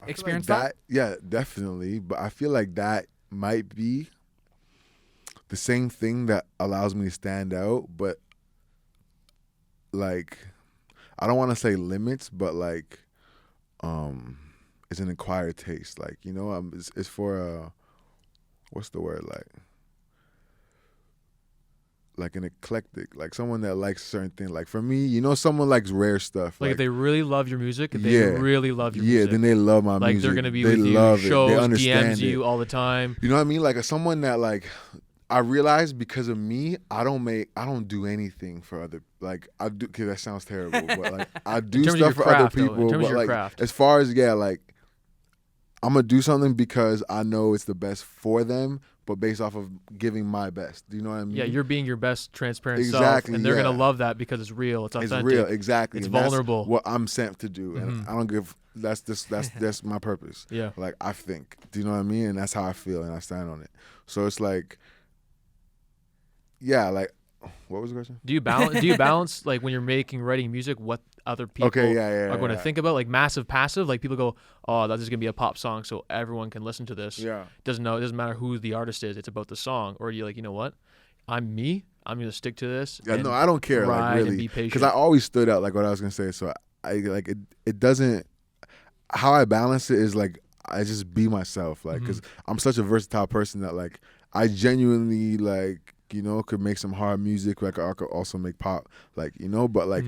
experienced like that? Yeah, definitely. But I feel like that might be the same thing that allows me to stand out, but like I don't want to say limits, but like it's an acquired taste. Like, it's for what's the word, like an eclectic, like someone that likes certain things. Like for me, someone likes rare stuff. Like if they really love your music, if they really love your music. Yeah, then they love my like music. They're gonna be they with you, love shows, it. They understand DMs you all the time. You know what I mean? Like someone that like I realize because of me, I don't do anything for other, like I do, cause that sounds terrible, but like I do stuff for other people. In terms of your like craft. as far as like I'm gonna do something because I know it's the best for them, but based off of giving my best. Do you know what I mean? Yeah, you're being your best transparent Exactly, self, and they're yeah. gonna love that because it's real, it's authentic. It's real, exactly. It's and vulnerable. That's what I'm sent to do, and I don't give. That's my purpose. Yeah. Like I think. Do you know what I mean? And that's how I feel, and I stand on it. So it's like. Yeah, like, what was the question? Do you balance like when you're writing music, what other people are going to think about? Like massive passive, like people go, oh, that's just gonna be a pop song, so everyone can listen to this. Yeah. It doesn't matter who the artist is, it's about the song. Or you're like, you know what? I'm me. I'm gonna stick to this. Yeah, no, I don't care. Like and really, be patient. because I always stood out. Like what I was gonna say. So I like it. It doesn't. How I balance it is like I just be myself. Like because I'm such a versatile person that like I genuinely like. Could make some hard music, like I could also make pop, like, but like,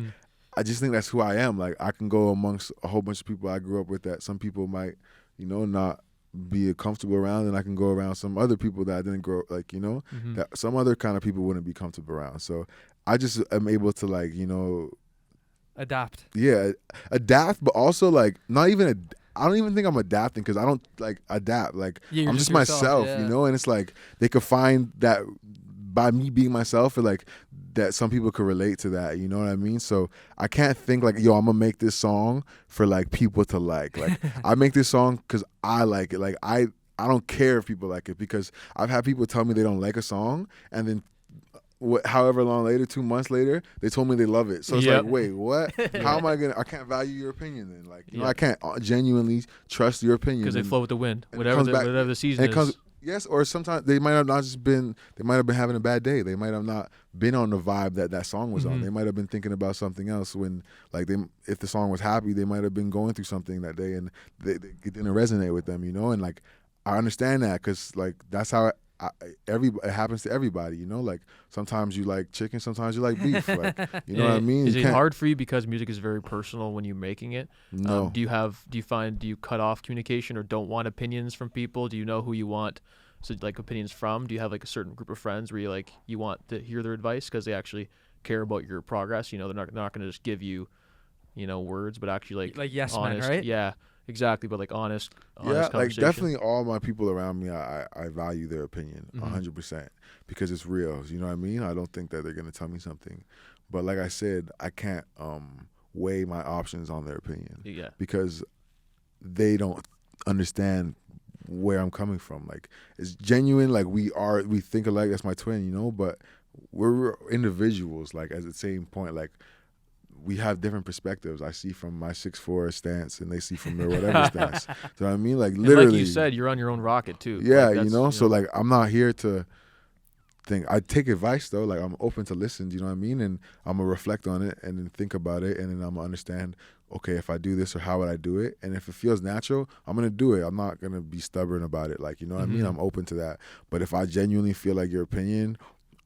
I just think that's who I am. Like I can go amongst a whole bunch of people I grew up with that some people might, not be comfortable around, and I can go around some other people that I didn't grow, like, that some other kind of people wouldn't be comfortable around. So I just am able to like, adapt. Yeah, adapt, but also like not even I don't even think I'm adapting because I don't like adapt. Like I'm just myself, and it's like they could find that by me being myself, and like that some people could relate to that. You know what I mean? So I can't think like, yo, I'm gonna make this song for like people to like. Like I make this song because I like it. Like I don't care if people like it, because I've had people tell me they don't like a song, and then however long later, 2 months later, they told me they love it. So it's like, wait, what? How am I I can't value your opinion then? Like, I can't genuinely trust your opinion. Because they flow with the wind, whatever the season is. Yes, or sometimes they might have not just been, they might have been having a bad day. They might have not been on the vibe that song was on. They might have been thinking about something else when, like, if the song was happy, they might have been going through something that day and it didn't resonate with them, And, like, I understand that because, like, that's how it happens to everybody, Like sometimes you like chicken, sometimes you like beef. Like, you know what I mean? Is it hard for you because music is very personal when you're making it? No. Do you cut off communication or don't want opinions from people? Do you know who you want opinions from? Do you have like a certain group of friends where you want to hear their advice because they actually care about your progress? They're not going to just give you, words, but actually like yes honest, man, right? Yeah. Exactly, but like honest like definitely all my people around me, I value their opinion 100% because it's real. You know what I mean? I don't think that they're gonna tell me something, but like I said, I can't weigh my options on their opinion because they don't understand where I'm coming from. Like it's genuine. Like we think alike. That's my twin, but we're individuals. Like at the same point, like. We have different perspectives. I see from my 6'4" stance, and they see from their whatever stance. Do you know what I mean? Like literally, and like you said, you're on your own rocket too. Yeah, So like, I'm not here to think. I take advice though. Like I'm open to listen. Do you know what I mean? And I'm gonna reflect on it and then think about it, and then I'm gonna understand okay, if I do this, or how would I do it? And if it feels natural, I'm going to do it. I'm not going to be stubborn about it. Like, you know what I mean? I'm open to that. But if I genuinely feel like your opinion,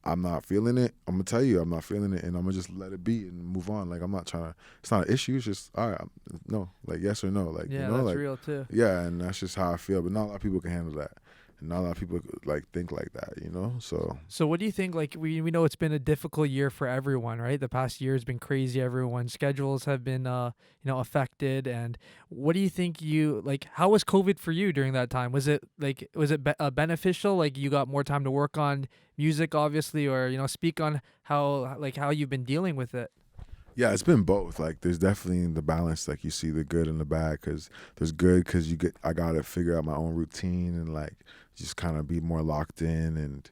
I'm not feeling it, I'm going to tell you I'm not feeling it, and I'm going to just let it be and move on. Like, I'm not trying to, it's not an issue. It's just, all right, no, like yes or no. Like, Yeah, you know, that's like, real too. yeah, and that's just how I feel. But not a lot of people can handle that. And not a lot of people like think like that, you know? So what do you think, like, we know it's been a difficult year for everyone, right? The past year has been crazy. Everyone's schedules have been, affected. And what do you think how was COVID for you during that time? Was it beneficial? Like, you got more time to work on music, obviously, or, speak on how you've been dealing with it? Yeah, it's been both. Like, there's definitely the balance. Like, you see the good and the bad, because there's good because I got to figure out my own routine and, like, just kind of be more locked in and,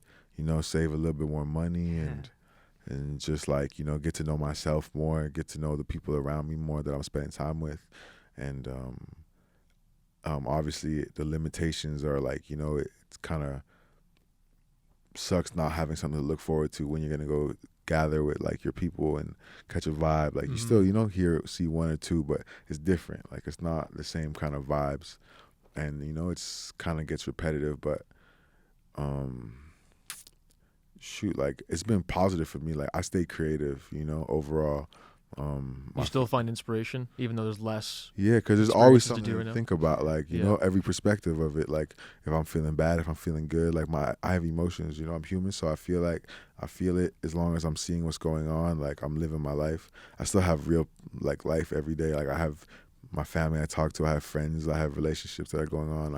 save a little bit more money and just, like, get to know myself more, get to know the people around me more that I'm spending time with. And obviously the limitations are, like, it's kind of sucks not having something to look forward to when you're going to go gather with, like, your people and catch a vibe. Like, you still, see one or two, but it's different. Like, it's not the same kind of vibes. And, it's kind of gets repetitive, but like, it's been positive for me. Like, I stay creative, overall. You still find inspiration, even though there's less. Yeah, because there's always experiences something to do to right think about, like, every perspective of it. Like, if I'm feeling bad, if I'm feeling good, like, I have emotions, I'm human, so I feel like I feel it as long as I'm seeing what's going on. Like, I'm living my life. I still have real, like, life every day. Like, I have my family I talk to, I have friends, I have relationships that are going on.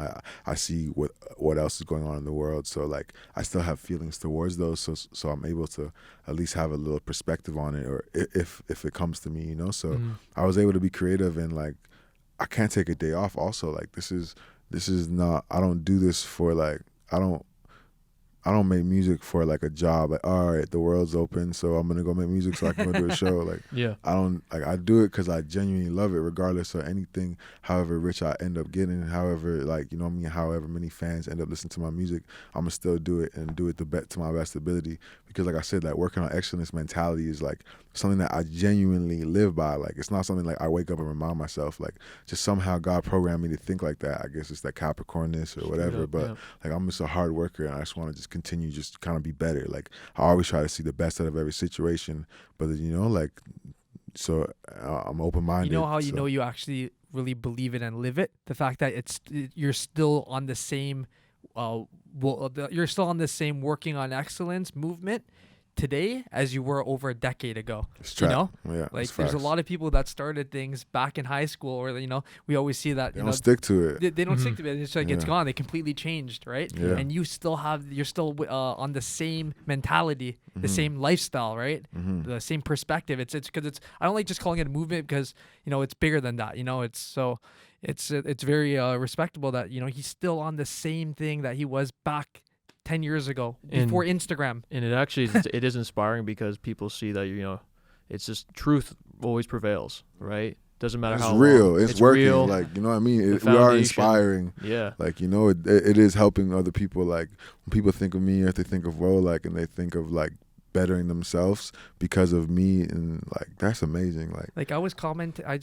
I see what else is going on in the world. So, like, I still have feelings towards those. So I'm able to at least have a little perspective on it, or if it comes to me, So I was able to be creative, and, like, I can't take a day off. Also, like, this is not. I don't do this for, like, I don't make music for, like, a job. Like, all right, the world's open, so I'm gonna go make music so I can go do a show. Like, yeah, I don't, like, I do it because I genuinely love it, regardless of anything. However rich I end up getting, however, like, however many fans end up listening to my music, I'm gonna still do it and do it to my best ability. Because, like I said, that working on excellence mentality is, like, something that I genuinely live by. Like, it's not something like I wake up and remind myself. Like, just somehow God programmed me to think like that. I guess it's that Capricornness or whatever. But like, I'm just a hard worker, and I just want to just continue, just kind of be better. Like, I always try to see the best out of every situation. But like, so I'm open minded. You know how you actually really believe it and live it? The fact that you're still on the same, you're still on the same working on excellence movement today as you were over a decade ago. Yeah, like, there's a lot of people that started things back in high school, or, we always see that they don't stick to it. They don't stick to it. It's like, it's gone. They completely changed, right? Yeah. And you're still on the same mentality, the same lifestyle, right? The same perspective. It's because I don't like just calling it a movement, because it's bigger than that. It's very respectable that he's still on the same thing that he was back 10 years ago, before Instagram. And it actually it is inspiring, because people see that it's just truth always prevails, right? Doesn't matter how real long. it's working real. Like, what I mean, we are inspiring. Yeah, like, it is helping other people. Like, when people think of me, or if they think of WOE, like, and they think of, like, bettering themselves because of me, and, like, that's amazing. Like I was commenting, I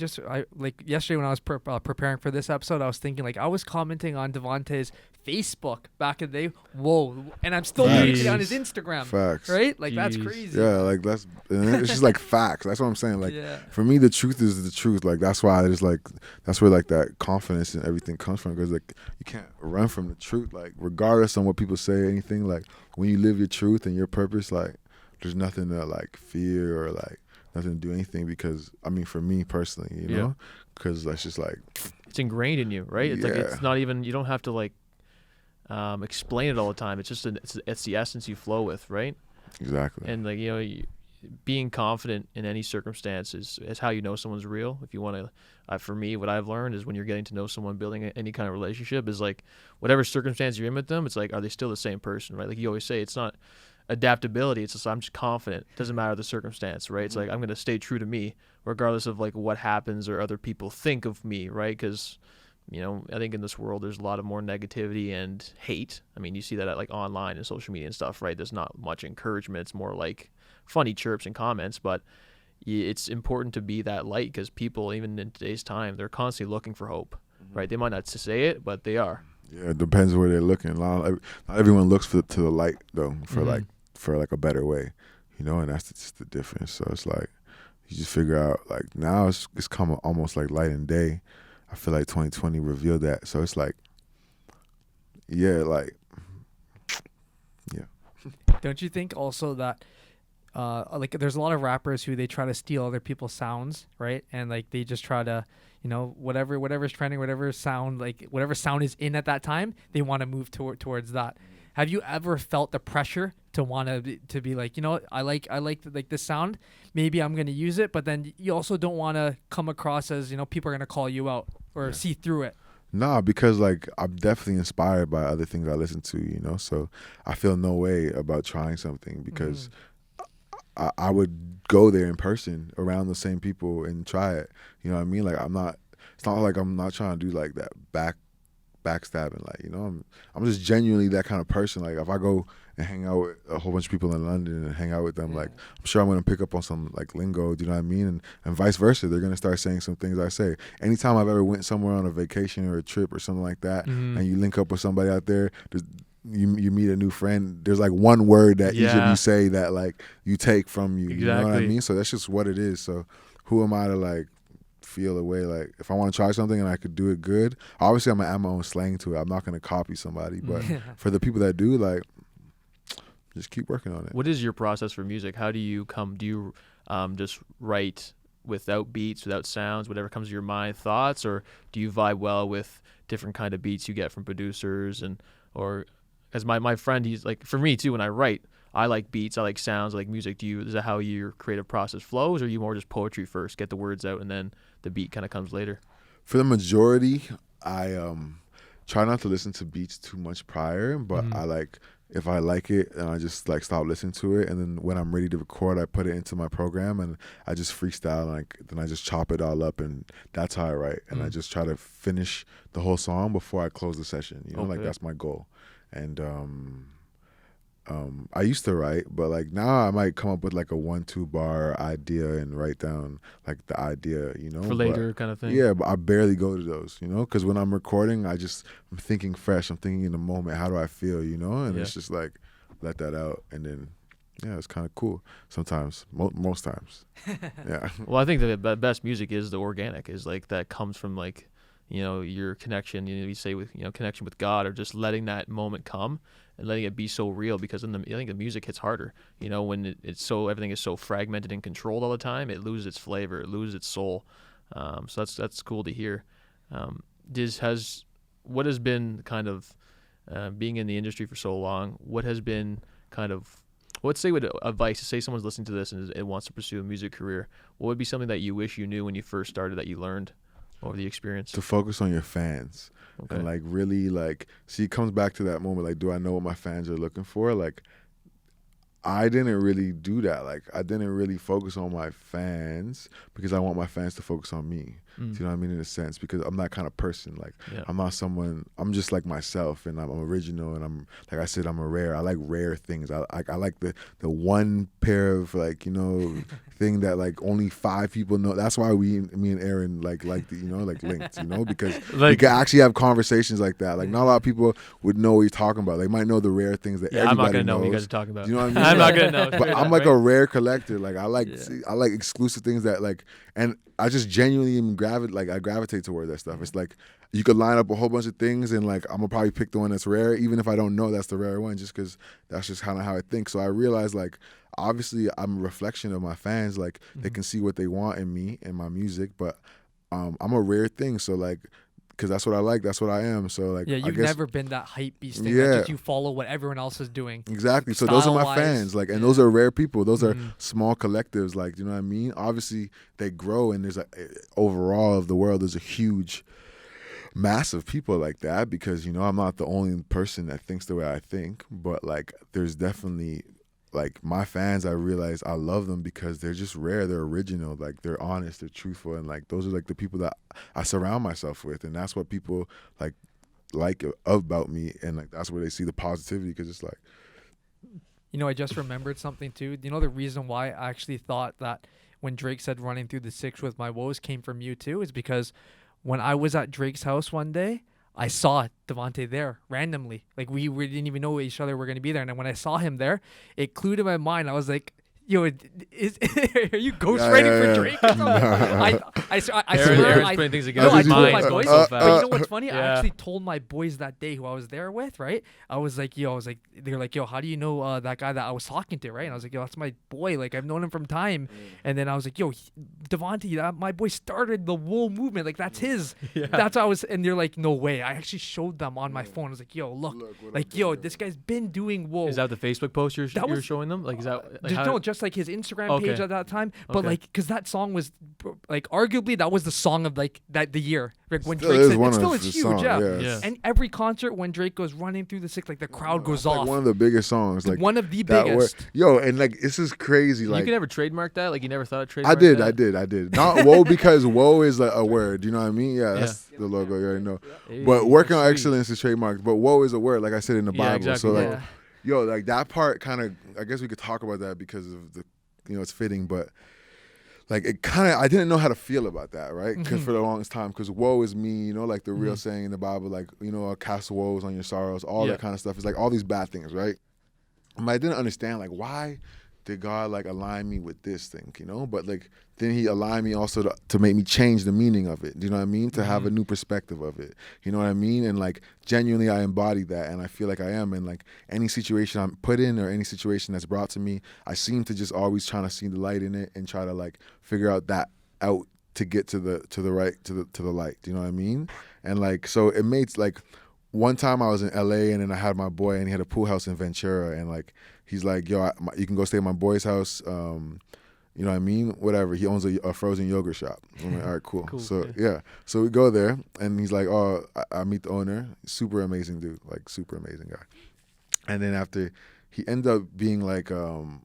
like, yesterday when I was preparing for this episode, I was thinking, like, I was commenting on Devontée's Facebook back in the day. Whoa. And I'm still doing it on his Instagram. Facts. Right? Like, that's crazy. Yeah, like, it's just, like, facts. That's what I'm saying. Like, for me, the truth is the truth. Like, that's why I just, like, that's where, like, that confidence and everything comes from, because, like, you can't run from the truth. Like, regardless on what people say, anything, like, when you live your truth and your purpose, like, there's nothing to, like, fear, or, like, nothing to do anything, because, I mean, for me personally, you know, because that's just, like, it's ingrained in you, right? It's like, it's not even, you don't have to, like, explain it all the time. It's just it's the essence you flow with, right? Exactly. And, like, being confident in any circumstance is how you know someone's real. If you want to, for me, what I've learned is when you're getting to know someone, building any kind of relationship, is, like, whatever circumstance you're in with them, it's like, are they still the same person, right? Like, you always say, it's not adaptability, it's just, I'm just confident. It doesn't matter the circumstance, right? It's like, I'm going to stay true to me regardless of, like, what happens or other people think of me, right? Because I think in this world there's a lot of more negativity and hate. I mean, you see that at, like, online and social media and stuff, right? There's not much encouragement. It's more like funny chirps and comments, but it's important to be that light, because people, even in today's time, they're constantly looking for hope, right? They might not say it, but they are. Yeah, it depends where they're looking. Not everyone looks to the light though, for Mm-hmm. like a better way, and that's just the difference. So it's like you just figure out, like, now it's come almost like light and day. I feel like 2020 revealed that. So it's like, yeah, like, yeah. Don't you think also that like there's a lot of rappers who they try to steal other people's sounds, right? And like they just try to, whatever's trending, whatever sound is in at that time, they want to move towards that. Have you ever felt the pressure to want to be like, I like this sound, maybe I'm gonna use it, but then you also don't want to come across as, people are gonna call you out or see through it? Nah, because like I'm definitely inspired by other things I listen to, so I feel no way about trying something because I would go there in person around the same people and try it. You know what I mean? Like it's not like I'm not trying to do like that backstabbing. Like, I'm just genuinely that kind of person. Like if I go and hang out with a whole bunch of people in London and hang out with them, like I'm sure I'm gonna pick up on some like lingo. Do you know what I mean? And vice versa. They're gonna start saying some things I say. Anytime I've ever went somewhere on a vacation or a trip or something like that, and you link up with somebody out there, you meet a new friend, there's like one word that each of you say that like you take from you. Exactly. You know what I mean? So that's just what it is. So who am I to like feel a way? Like if I want to try something and I could do it good, obviously I'm gonna add my own slang to it. I'm not gonna copy somebody. But for the people that do, like, just keep working on it. What is your process for music? How do you just write without beats, without sounds, whatever comes to your mind, thoughts, or do you vibe well with different kind of beats you get from producers? Or as my friend, he's like, for me too, when I write, I like beats, I like sounds, I like music. Is that how your creative process flows, or are you more just poetry first, get the words out, and then the beat kind of comes later? For the majority, I try not to listen to beats too much prior, but I like, if I like it, and I just like stop listening to it, and then when I'm ready to record, I put it into my program and I just freestyle, and then I just chop it all up, and that's how I write. And I just try to finish the whole song before I close the session. Like that's my goal. And I used to write, but like now I might come up with like a 1-2 bar idea and write down like the idea, For later kind of thing. Yeah, but I barely go to those, because when I'm recording, I'm thinking fresh. I'm thinking in the moment. How do I feel, And it's just like, let that out, and then it's kind of cool sometimes. Most times, yeah. Well, I think the best music is the organic, is like that comes from like, your connection. You say with connection with God, or just letting that moment come and letting it be so real, because I think the music hits harder. When everything is so fragmented and controlled all the time, it loses its flavor, it loses its soul. So that's cool to hear. What has been kind of being in the industry for so long? What has been kind of, let's say, with advice, say someone's listening to this and wants to pursue a music career, what would be something that you wish you knew when you first started, that you learned over the experience? To focus on your fans. Okay. And like really like, see, it comes back to that moment, like, do I know what my fans are looking for? Like, I didn't really do that. Like, I didn't really focus on my fans because I want my fans to focus on me. Do you know what I mean? In a sense, because I'm that kind of person. Like, I'm not someone, I'm just like myself, and I'm original, and I'm, like I said, I'm a rare. I like rare things. I like the one pair of, like, thing that like only 5 people know. That's why me and Aaron like linked, because we can actually have conversations like that. Like, not a lot of people would know what you're talking about. They might know the rare things that everybody knows. I'm not gonna know what you guys are talking about. Do you know what I mean? I'm not gonna know. But I'm like a rare collector. Like, I like exclusive things that like, and I just genuinely I gravitate toward that stuff. It's like you could line up a whole bunch of things, and like I'm gonna probably pick the one that's rare, even if I don't know that's the rare one, just because that's just kind of how I think. So I realized, like, obviously I'm a reflection of my fans. Like, they can see what they want in me and my music, but I'm a rare thing. So like, because that's what I like, that's what I am. So like, you've never been that hype beast thing. Yeah. That just you follow what everyone else is doing. Exactly. So those are my fans. Like, and those are rare people. Those are small collectives. Like, do you know what I mean? Obviously they grow, and there's overall of the world, there's a huge mass of people like that, because I'm not the only person that thinks the way I think. But like, there's definitely, like, my fans, I realize I love them because they're just rare, they're original, like, they're honest, they're truthful, and like, those are like the people that I surround myself with, and that's what people like about me, and like, that's where they see the positivity, because it's like, I just remembered something too. The reason why I actually thought that when Drake said running through the six with my woes came from you too is because when I was at Drake's house one day, I saw Devontée there randomly. Like we didn't even know each other were going to be there. And then when I saw him there, it clued in my mind. I was like, yo, are you ghostwriting for Drake or something? I swear, Aaron's putting things together. No, I His told mind's my going boys. so But fast. you know what's funny? I Yeah. actually told my boys that day who I was there with, right? I was like, they're like, yo, how do you know that guy that I was talking to, right? And I was like, yo, that's my boy. Like, I've known him from time. And then I was like, yo, Devontée, my boy started the WOE movement. Like, that's his. Yeah. That's how I was. And they're like, no way. I actually showed them on my phone. I was like, yo, look. what Like, I'm yo, doing. this guy's been doing WOE. Is that the Facebook post you're That was- showing them? Like, is that like Just, how, no, just like his Instagram Okay. page at that time, but Okay. like, cause that song was, like, arguably that was the song of like that the year. Like when Still Drake is said, one it of still the is huge, songs, yeah. Yeah. And every concert when Drake goes running through the six, like the crowd goes That's like off. one of the biggest songs. Like one of the that biggest. Yo, and like this is crazy. you Like can never trademark that? Like, you never thought of I trademark did, that? I did. Not WOE because WOE is like a word. You know what I mean? Yeah, that's the logo. You already know. Hey, But working on sweet. excellence is trademarked. But WOE is a word, like I said in the Yeah, Bible. exactly. So like, Yeah. yo, like that part kind of. I guess we could talk about that because of the, it's fitting. But like it kind of, I didn't know how to feel about that, right? Because for the longest time, because woe is me, like the real saying in the Bible, like cast woes on your sorrows, all Yeah. that kind of stuff. It's like all these bad things, right? I didn't understand like why did God like align me with this thing, But like then He aligned me also to make me change the meaning of it. Do you know what I mean? To have a new perspective of it. You know what I mean? And like genuinely, I embody that, and I feel like I am. And like any situation I'm put in or any situation that's brought to me, I seem to just always trying to see the light in it and try to like figure out to get to the light. Do you know what I mean? And like so it made like. One time I was in LA and then I had my boy and he had a pool house in Ventura and like he's like, yo, you can go stay at my boy's house. You know what I mean? Whatever. He owns a frozen yogurt shop. I'm like, all right, cool. So yeah. So we go there and he's like, oh, I meet the owner. Super amazing dude, like super amazing guy. And then after he ended up being like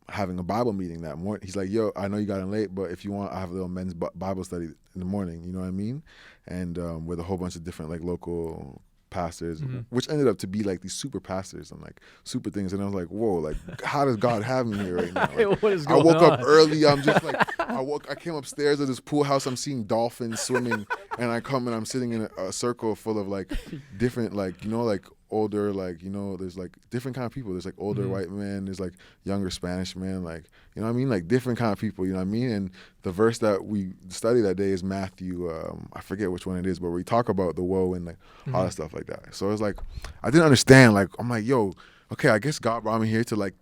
having a Bible meeting that morning. He's like, yo, I know you got in late, but if you want, I have a little men's Bible study in the morning. You know what I mean? And with a whole bunch of different like local pastors, which ended up to be like these super pastors and like super things. And I was like, whoa, like how does God have me here right now? Like, What is I going woke up on? early. I'm just like, I came upstairs of this pool house. I'm seeing dolphins swimming, and I come and I'm sitting in a circle full of like different, like like older, like there's like different kind of people. There's like older white men. There's like younger Spanish men. Like you know what I mean? Like different kind of people. You know what I mean? And the verse that we study that day is Matthew. I forget which one it is, but we talk about the woe and like all that stuff like that. So it's like I didn't understand. Like I'm like, yo, okay, I guess God brought me here to like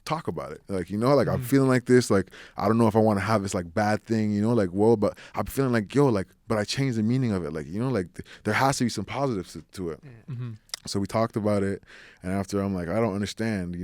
talk about it. Like like I'm feeling like this. Like I don't know if I want to have this like bad thing. Like whoa, but I'm feeling like yo, like but I changed the meaning of it. Like like there has to be some positives to it. Mm-hmm. So we talked about it, and after I'm like, I don't understand,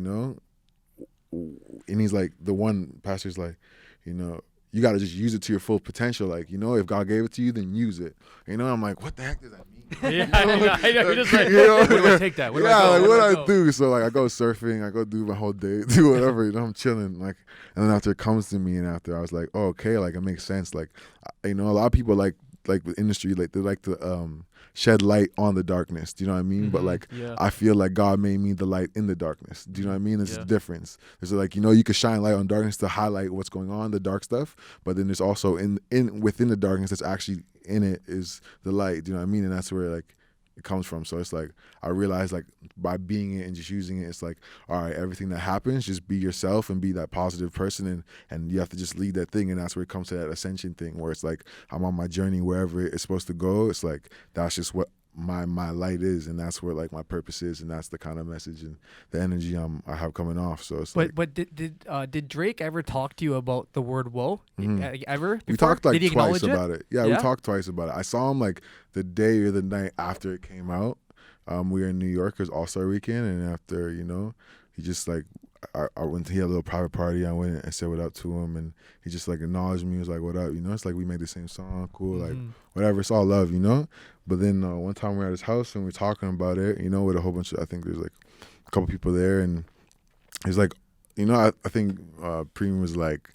and he's like, the one pastor's like, you got to just use it to your full potential. Like, if God gave it to you, then use it. I'm like, what the heck does that mean? Yeah, I know. You're just like, You know? where do I take that? Where do I Yeah, go? like Where what do I I go? do. So like I go surfing, I go do my whole day, do whatever, I'm chilling. Like, and then after it comes to me, and after I was like, oh, okay, like it makes sense. Like, a lot of people like the industry, like they like to shed light on the darkness. Do you know what I mean? But like Yeah. I feel like God made me the light in the darkness. Do you know what I mean? There's Yeah. a difference. There's like you could shine light on darkness to highlight what's going on, the dark stuff. But then there's also within the darkness that's actually in it is the light. Do you know what I mean? And that's where like it comes from. So it's like I realized like by being it and just using it, it's like, all right, everything that happens, just be yourself and be that positive person, and you have to just lead that thing. And that's where it comes to that ascension thing, where it's like I'm on my journey wherever it's supposed to go. It's like that's just what my light is, and that's where like my purpose is, and that's the kind of message and the energy I have coming off. So it's like But did Drake ever talk to you about the word woe? Ever? we before? talked like Did he twice acknowledge about it. Yeah, we Yeah? talked twice about it. I saw him like the day or the night after it came out. We were in New York, it was All-Star Weekend, and after, he just like, I went to, he had a little private party, I went and said what up to him, and he just like acknowledged me, he was like, what up, it's like we made the same song, cool, like whatever, it's all love, But then one time we were at his house and we were talking about it, with a whole bunch of, I think there's like a couple people there, and he's like, I think Preem was like,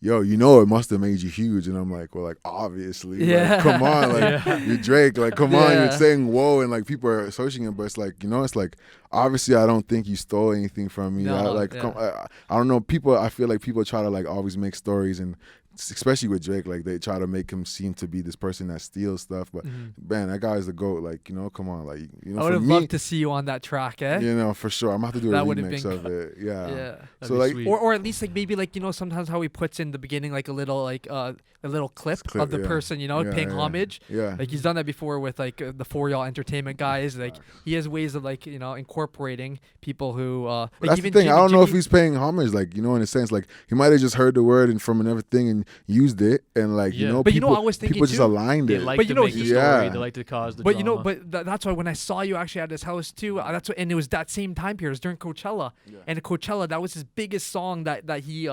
yo, it must have made you huge. And I'm like, well, like, obviously. Yeah. Like, come on. Like, you're Drake. Like, come on. Yeah. You're saying whoa. And, like, people are associating it. But it's like, it's like, obviously, I don't think you stole anything from me. No, I yeah. don't know. I feel like people try to, like, always make stories and especially with Drake, like they try to make him seem to be this person that steals stuff, but man, that guy's the GOAT. Like, you know, come on, like, you know, I would have loved to see you on that track, eh? You know, for sure. I'm gonna have to do That a would've remix been of it. Yeah. Yeah. So like, or at least like maybe like, you know, sometimes how he puts in the beginning like a little like a little clip of the person, you know, paying homage. Yeah. Like he's done that before with like the For Y'all Entertainment guys. Like he has ways of like, you know, incorporating people who like that's even the thing. I don't know if Jimmy- he's paying homage, like, you know, in a sense, like he might have just heard the word and from another thing and used it, and like, you know, but people, you know, I was thinking people just too, aligned they it. like But to you know, make the he- story. Yeah. They like to cause the But drama. you know, but that's why when I saw you actually at his house too, that's what, and it was that same time period. It was during Coachella, and at Coachella, that was his biggest song that he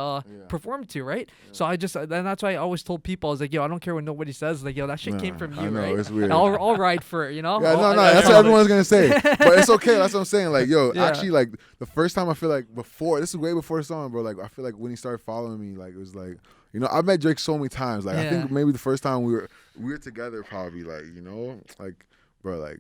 performed to, right? So I just, and that's why I always told people, I was like, yo, I don't care what nobody says, like, yo, that shit came from I you, know, right? it's weird. I'll ride for it, you know? Yeah, no, I that's what love everyone's it. gonna say. But it's okay. That's what I'm saying. Like, yo, Yeah. actually, like the first time I feel like before, this is way before the song, bro. Like, I feel like when he started following me, like it was like, you know, I met Drake so many times. Like, I think maybe the first time we were together, probably, like, you know, like, bro, like,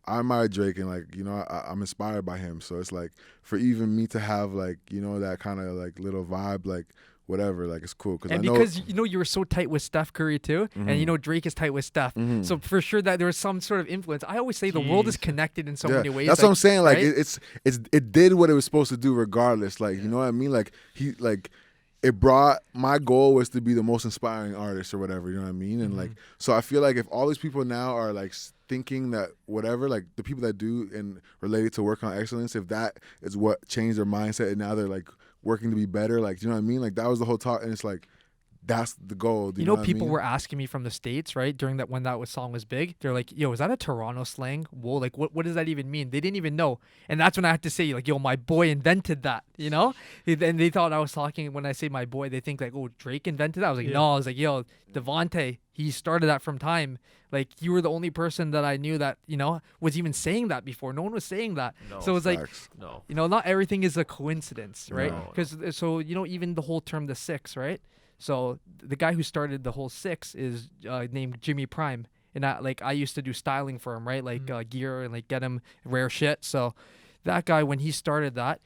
I admire Drake and like, you know, I'm inspired by him. So it's like for even me to have like, you know, that kind of like little vibe, like whatever, like it's cool. And because you know you were so tight with Steph Curry too, and you know Drake is tight with Steph, so for sure that there was some sort of influence. I always say the world is connected in so many ways. That's like, what I'm saying. Like right? it did what it was supposed to do regardless. Like you know what I mean. Like it brought, my goal was to be the most inspiring artist or whatever. You know what I mean. And like so I feel like if all these people now are like thinking that whatever, like the people that do and related to work on excellence, if that is what changed their mindset and now they're like working to be better, like you know what I mean. Like that was the whole talk, and it's like. That's the goal. You know, what people I mean? were asking me from the States, right, during that when that song was big. They're like, yo, is that a Toronto slang? Whoa, like, what does that even mean? They didn't even know. And that's when I had to say, like, yo, my boy invented that, you know? And they thought I was talking, when I say my boy, they think, like, oh, Drake invented that? I was like, no. I was like, yo, Devontée, he started that from time. Like, you were the only person that I knew that, you know, was even saying that before. No one was saying that. No, so it's like, no. you know, not everything is a coincidence, right? No. Because, so, you know, even the whole term the six, right? So the guy who started the whole six is named Jimmy Prime, and I used to do styling for him, right? Like gear and like get him rare shit. So that guy, when he started that,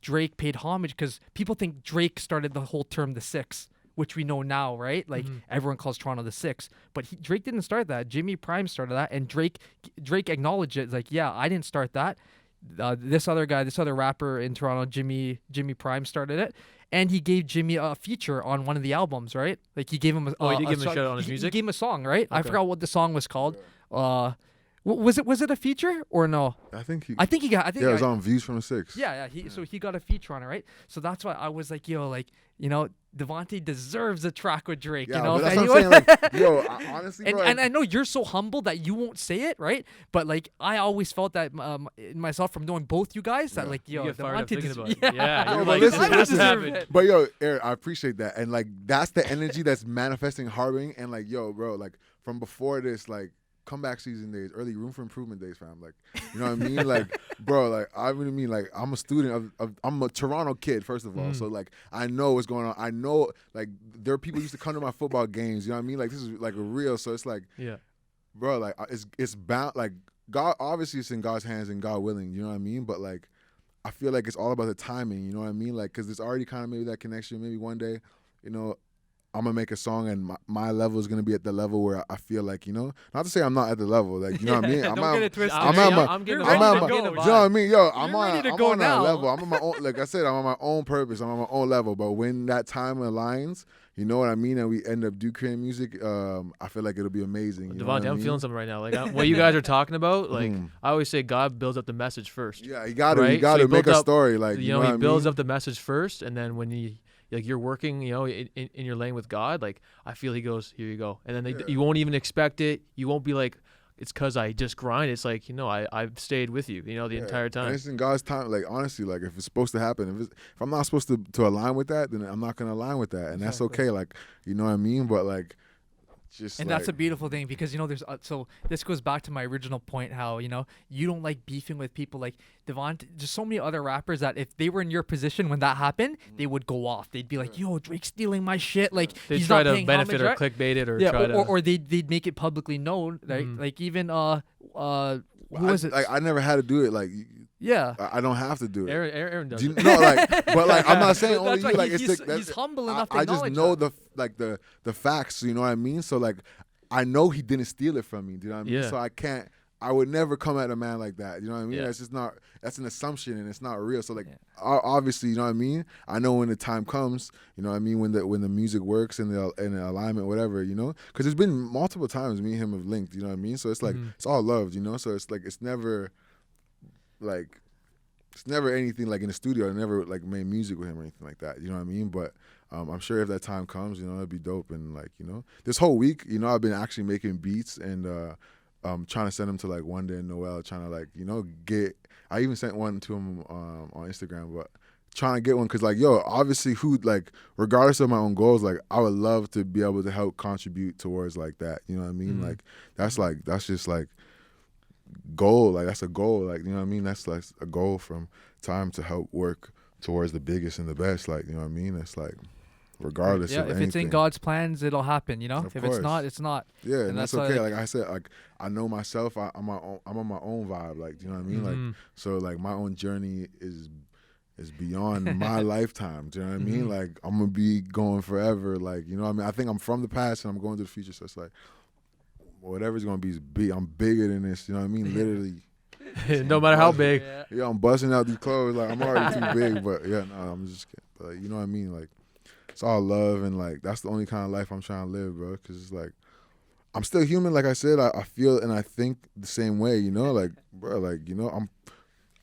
Drake paid homage because people think Drake started the whole term the six, which we know now, right? Like everyone calls Toronto the six, but Drake didn't start that. Jimmy Prime started that, and Drake acknowledged it. It's like, yeah, I didn't start that. This other rapper in Toronto, Jimmy Prime, started it. And he gave Jimmy a feature on one of the albums, right? Like he gave him he did give him a shout out on his music? He gave him a song, right? Okay. I forgot what the song was called. Was it a feature or no? I think he got. it was on Views from the Six. Yeah. So he got a feature on it, right? So that's why I was like, yo, like, you know, Devontée deserves a track with Drake. Yeah, you know, but that's if what I'm saying. Like, yo, honestly, bro, and I know you're so humble that you won't say it, right? But like, I always felt that in myself from knowing both you guys that like, yo, you get fired up Devontée thinking des- about it. yeah. Yeah, you're No, like, but listen, this listen. happened. But yo, Eric, I appreciate that, and like that's the energy that's manifesting, harboring, and like, yo, bro, like from before this, like comeback season days, early room for improvement days, fam. Like, you know what I mean? Like, bro, like I really mean, like I'm a student of I'm a Toronto kid, first of all, so like I know what's going on. I know like there are people who used to come to my football games. You know what I mean? Like this is like a real. So it's like, Yeah. bro, like it's bound. Like God, obviously, it's in God's hands and God willing. You know what I mean? But like, I feel like it's all about the timing. You know what I mean? Like, cause there's already kind of maybe that connection. Maybe one day, you know, I'm gonna make a song and my level is gonna be at the level where I feel like, you know, not to say I'm not at the level, like, you know what I mean? Don't get it twisted. I'm getting You're ready to go. You know what I mean? Yo, I'm ready to on go that now. level. I'm on my own, like I said, I'm on my own purpose. I'm on my own level. But when that time aligns, you know what I mean, and we end up creating music, I feel like it'll be amazing. You know what Devontée, I I'm mean? feeling something right now. Like what you guys are talking about, like I always say, God builds up the message first. Yeah, you gotta Right? So he make built a up- story. Like, You know, he what I builds mean? up the message first, and then when you're working, you know, in your lane with God, like I feel he goes, here you go, and then you won't even expect it. You won't be like, it's because I just grind. It's like, you know, I've stayed with you, you know, the entire And time. it's in God's time. Like, honestly, like if it's supposed to happen, if I'm not supposed to align with that, then I'm not gonna align with that, and that's okay. Like, you know what I mean? But like, just And like, that's a beautiful thing because, you know, there's so this goes back to my original point, how, you know, you don't like beefing with people like Devontée. There's so many other rappers that if they were in your position when that happened, they would go off. They'd be like, yo, Drake's stealing my shit. Like, They he's try not to paying benefit homage, or right? clickbait it or Yeah, try to. or they'd make it publicly known, right? Like even who was it? I never had to do it. Like, Yeah. I don't have to do it. Aaron does Do you, it. no, like, but like I'm not saying only That's you. why Like he's humble enough to I just acknowledge know that. the facts. You know what I mean? So like, I know he didn't steal it from me. Do you know what I mean? Yeah. So I can't. I would never come at a man like that. You know what I mean? Yeah. That's just not. That's an assumption and it's not real. So like, Yeah. obviously, you know what I mean. I know when the time comes. You know what I mean? When the music works and the alignment, whatever. You know, because there's been multiple times me and him have linked. You know what I mean? So it's like it's all loved. You know. So it's like it's never like. It's never anything like in the studio. I never like made music with him or anything like that. You know what I mean? But I'm sure if that time comes, you know, it'd be dope. And like, you know, this whole week, you know, I've been actually making beats and trying to send them to like One Day and Noel, trying to like, you know, I even sent one to him on Instagram, but trying to get one because like, yo, obviously regardless of my own goals, like I would love to be able to help contribute towards like that. You know what I mean? Like that's just like, goal, like that's a goal, like, you know what I mean, that's like a goal from time to help work towards the biggest and the best, like, you know what I mean, it's like regardless of if anything. it's in God's plans, it'll happen, you know. Of if course. it's not, it's not. Yeah, and that's okay. why, Like I said, like I know myself, I'm on my own vibe, like, you know what I mean, like, so like my own journey is beyond my lifetime. Do you know what I mean? Like I'm gonna be going forever, like, you know what I mean, I think I'm from the past and I'm going to the future, so it's like whatever's gonna be is big. I'm bigger than this. You know what I mean? Literally. No matter how big. Yeah, I'm busting out these clothes. Like I'm already too big. But yeah, no, I'm just kidding. But like, you know what I mean? Like it's all love and like that's the only kind of life I'm trying to live, bro. Because it's like I'm still human. Like I said, I feel and I think the same way. You know, like bro, like you know,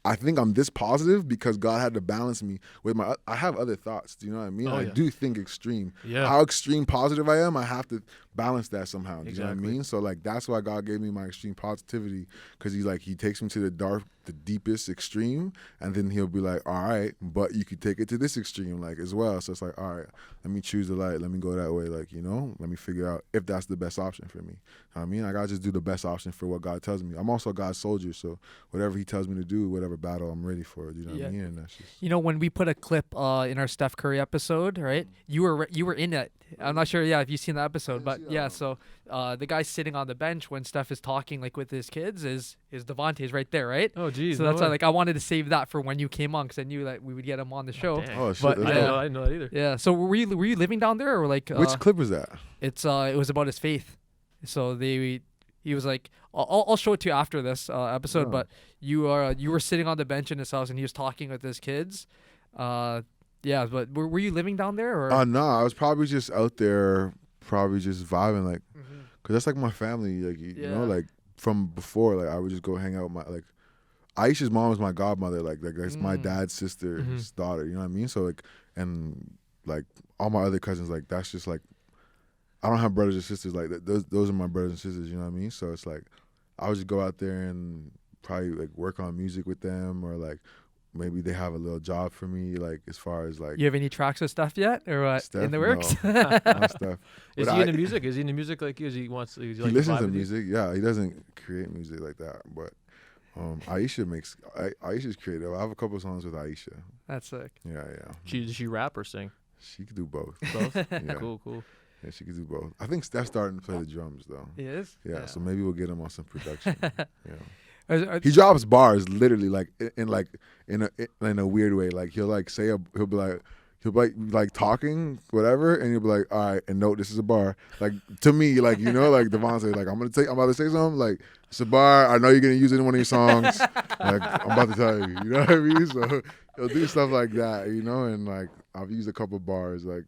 I think I'm this positive because God had to balance me with I have other thoughts. Do you know what I mean? Oh, I yeah. do think extreme. Yeah. How extreme positive I am, I have to balance that somehow. Do you know what I Exactly. mean? So like that's why God gave me my extreme positivity because he takes me to the deepest extreme, and then he'll be like, all right, but you could take it to this extreme like as well. So it's like, all right, let me choose the light. Let me go that way. Like, you know, let me figure out if that's the best option for me. You know what I mean? I gotta just do the best option for what God tells me. I'm also God's soldier, so whatever he tells me to do, whatever battle I'm ready for. Do you know what I mean? And that's just, you know, when we put a clip in our Steph Curry episode, right? You were in it. I'm not sure, if you've seen the episode, but yeah. So the guy sitting on the bench when Steph is talking like with his kids is Devontae's right there, right? Oh, geez. So no that's why way. like I wanted to save that for when you came on because I knew that we would get him on the show. Dang. oh shit. But, that's I dope. didn't know that either. Yeah. So were you living down there or like Which clip was that? It's it was about his faith. So he was like, I'll show it to you after this episode. Oh. But you were sitting on the bench in his house and he was talking with his kids. Yeah, but were you living down there or? No, I was probably just out there, probably just vibing, like, cause that's like my family, like you know, like from before, like I would just go hang out with my like. Aisha's mom was my godmother, like that's my dad's sister's daughter. You know what I mean? So like, and like all my other cousins, like that's just like, I don't have brothers or sisters like that. Those are my brothers and sisters. You know what I mean? So it's like, I would just go out there and probably like work on music with them, or like maybe they have a little job for me, like as far as like. You have any tracks with stuff yet, or what? Steph, In the works? no, not stuff. Is But he into music? Is he into music like he wants? He He listens to music. Yeah, he doesn't create music like that, but. Aisha's creative. I have a couple songs with Aisha. That's sick. Yeah. Does she rap or sing? She could do both. Both. Yeah. Cool. Yeah, she could do both. I think Steph's starting to play the drums though. He is. Yeah, so maybe we'll get him on some production. Are- He drops bars literally like in a weird way. Like he'll be like talking whatever, and he'll be like, all right, and note this is a bar. Like to me, like you know, like Devontée, like I'm about to say something. Like it's a bar. I know you're gonna use it in one of your songs. Like I'm about to tell you. You know what I mean? So he'll do stuff like that. You know, and like I've used a couple bars like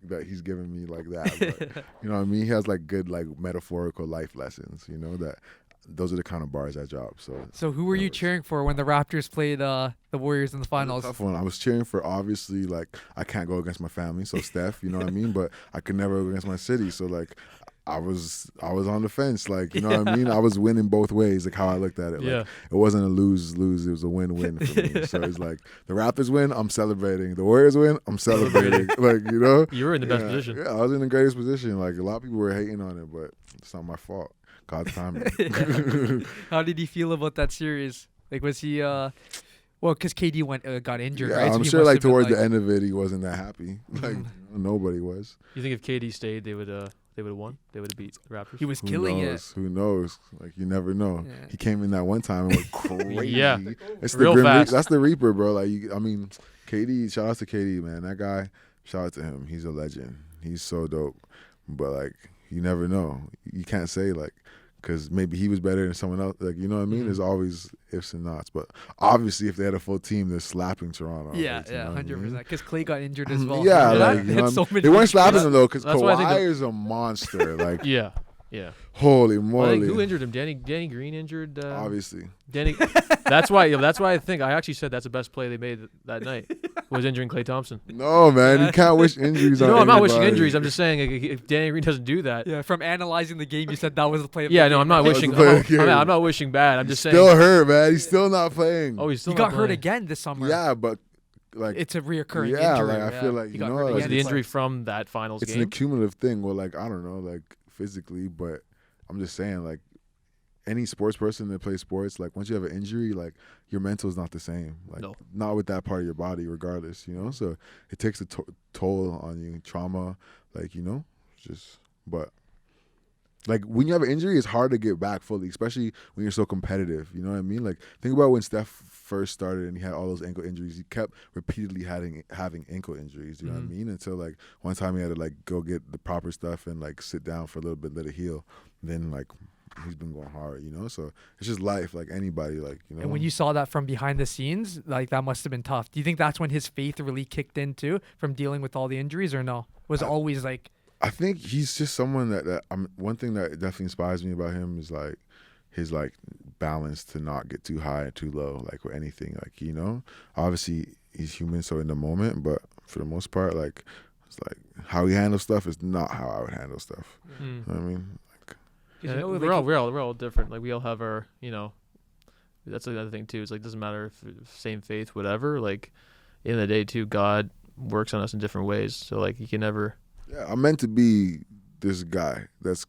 that he's given me like that. But, you know what I mean? He has like good like metaphorical life lessons. You know that. Those are the kind of bars I drop. So who were you cheering for when the Raptors played the Warriors in the finals? Tough one. I was cheering for, obviously, like I can't go against my family, so Steph, you know what I mean? But I could never go against my city, so like I was on the fence, like, you know what I mean? I was winning both ways, like how I looked at it. Like, Yeah. it wasn't a lose-lose, it was a win-win for me. So it's like the Raptors win, I'm celebrating. The Warriors win, I'm celebrating. Like, you know? You were in the best position. Yeah, I was in the greatest position. Like a lot of people were hating on it, but it's not my fault. God's timing. How did he feel about that series? Like, was he well, because KD got injured, Yeah, right? So I'm he sure must like have been, towards the end of it, he wasn't that happy. Like nobody was. You think if KD stayed, they would they would have won. They would have beat the Raptors. He was killing it. Who knows? Like, you never know. Yeah. He came in that one time and went crazy. Yeah. It's Real the fast. That's the Reaper, bro. Like, I mean, KD. Shout out to KD, man. That guy. Shout out to him. He's a legend. He's so dope. But like, you never know. You can't say like, because maybe he was better than someone else. Like, you know what I mean? There's always ifs and nots. But obviously, if they had a full team, they're slapping Toronto. Yeah, like, you know yeah, what I mean? 100%. Because Clay got injured as well. Yeah, Remember like, that? you know, So many they weren't slapping injuries. him though, because That's why I think Kawhi is a monster. Like, Yeah. holy I think moly! who injured him? Danny Green injured. Obviously, Danny. That's why I think I actually said that's the best play they made that night was injuring Klay Thompson. no man, you can't wish injuries on. No, I'm not wishing anybody. injuries. I'm just saying if Danny Green doesn't do that. Yeah, from analyzing the game, you said that was the play of Yeah, the no, game. I'm not That was wishing. the play of the game. I'm not wishing bad. I'm just saying. Still hurt, man. He's still not playing. Oh, he's still He not got hurt playing. again this summer. yeah, but like, It's a reoccurring yeah, injury. like I feel like He you got know, hurt like, Was again the this injury from that finals it's game? an accumulative thing. Well, like I don't know, like physically, but I'm just saying, like any sports person that plays sports, like once you have an injury, like your mental is not the same. Like No. not with that part of your body, regardless. You know, so it takes a toll on you. Trauma, like you know, just but. Like when you have an injury, it's hard to get back fully, especially when you're so competitive. You know what I mean? Like think about when Steph first started and he had all those ankle injuries. He kept repeatedly having ankle injuries. You know what I mean? Until like one time he had to like go get the proper stuff and like sit down for a little bit, let it heal. Then like he's been going hard. You know, so it's just life. Like anybody, like you know. And when you saw that from behind the scenes, like that must have been tough. Do you think that's when his faith really kicked in too, from dealing with all the injuries, or no? Was it always like? I think he's just someone that one thing that definitely inspires me about him is like his like balance to not get too high and too low, like with anything. Like, you know, obviously he's human, so in the moment, but for the most part, like it's like how he handles stuff is not how I would handle stuff. You know what I mean? Like, Yeah, you know, we're all different. Like we all have our, you know, that's another thing too. It's like doesn't matter if same faith, whatever. Like in the day too, God works on us in different ways. So like you can never. yeah, I'm meant to be this guy that's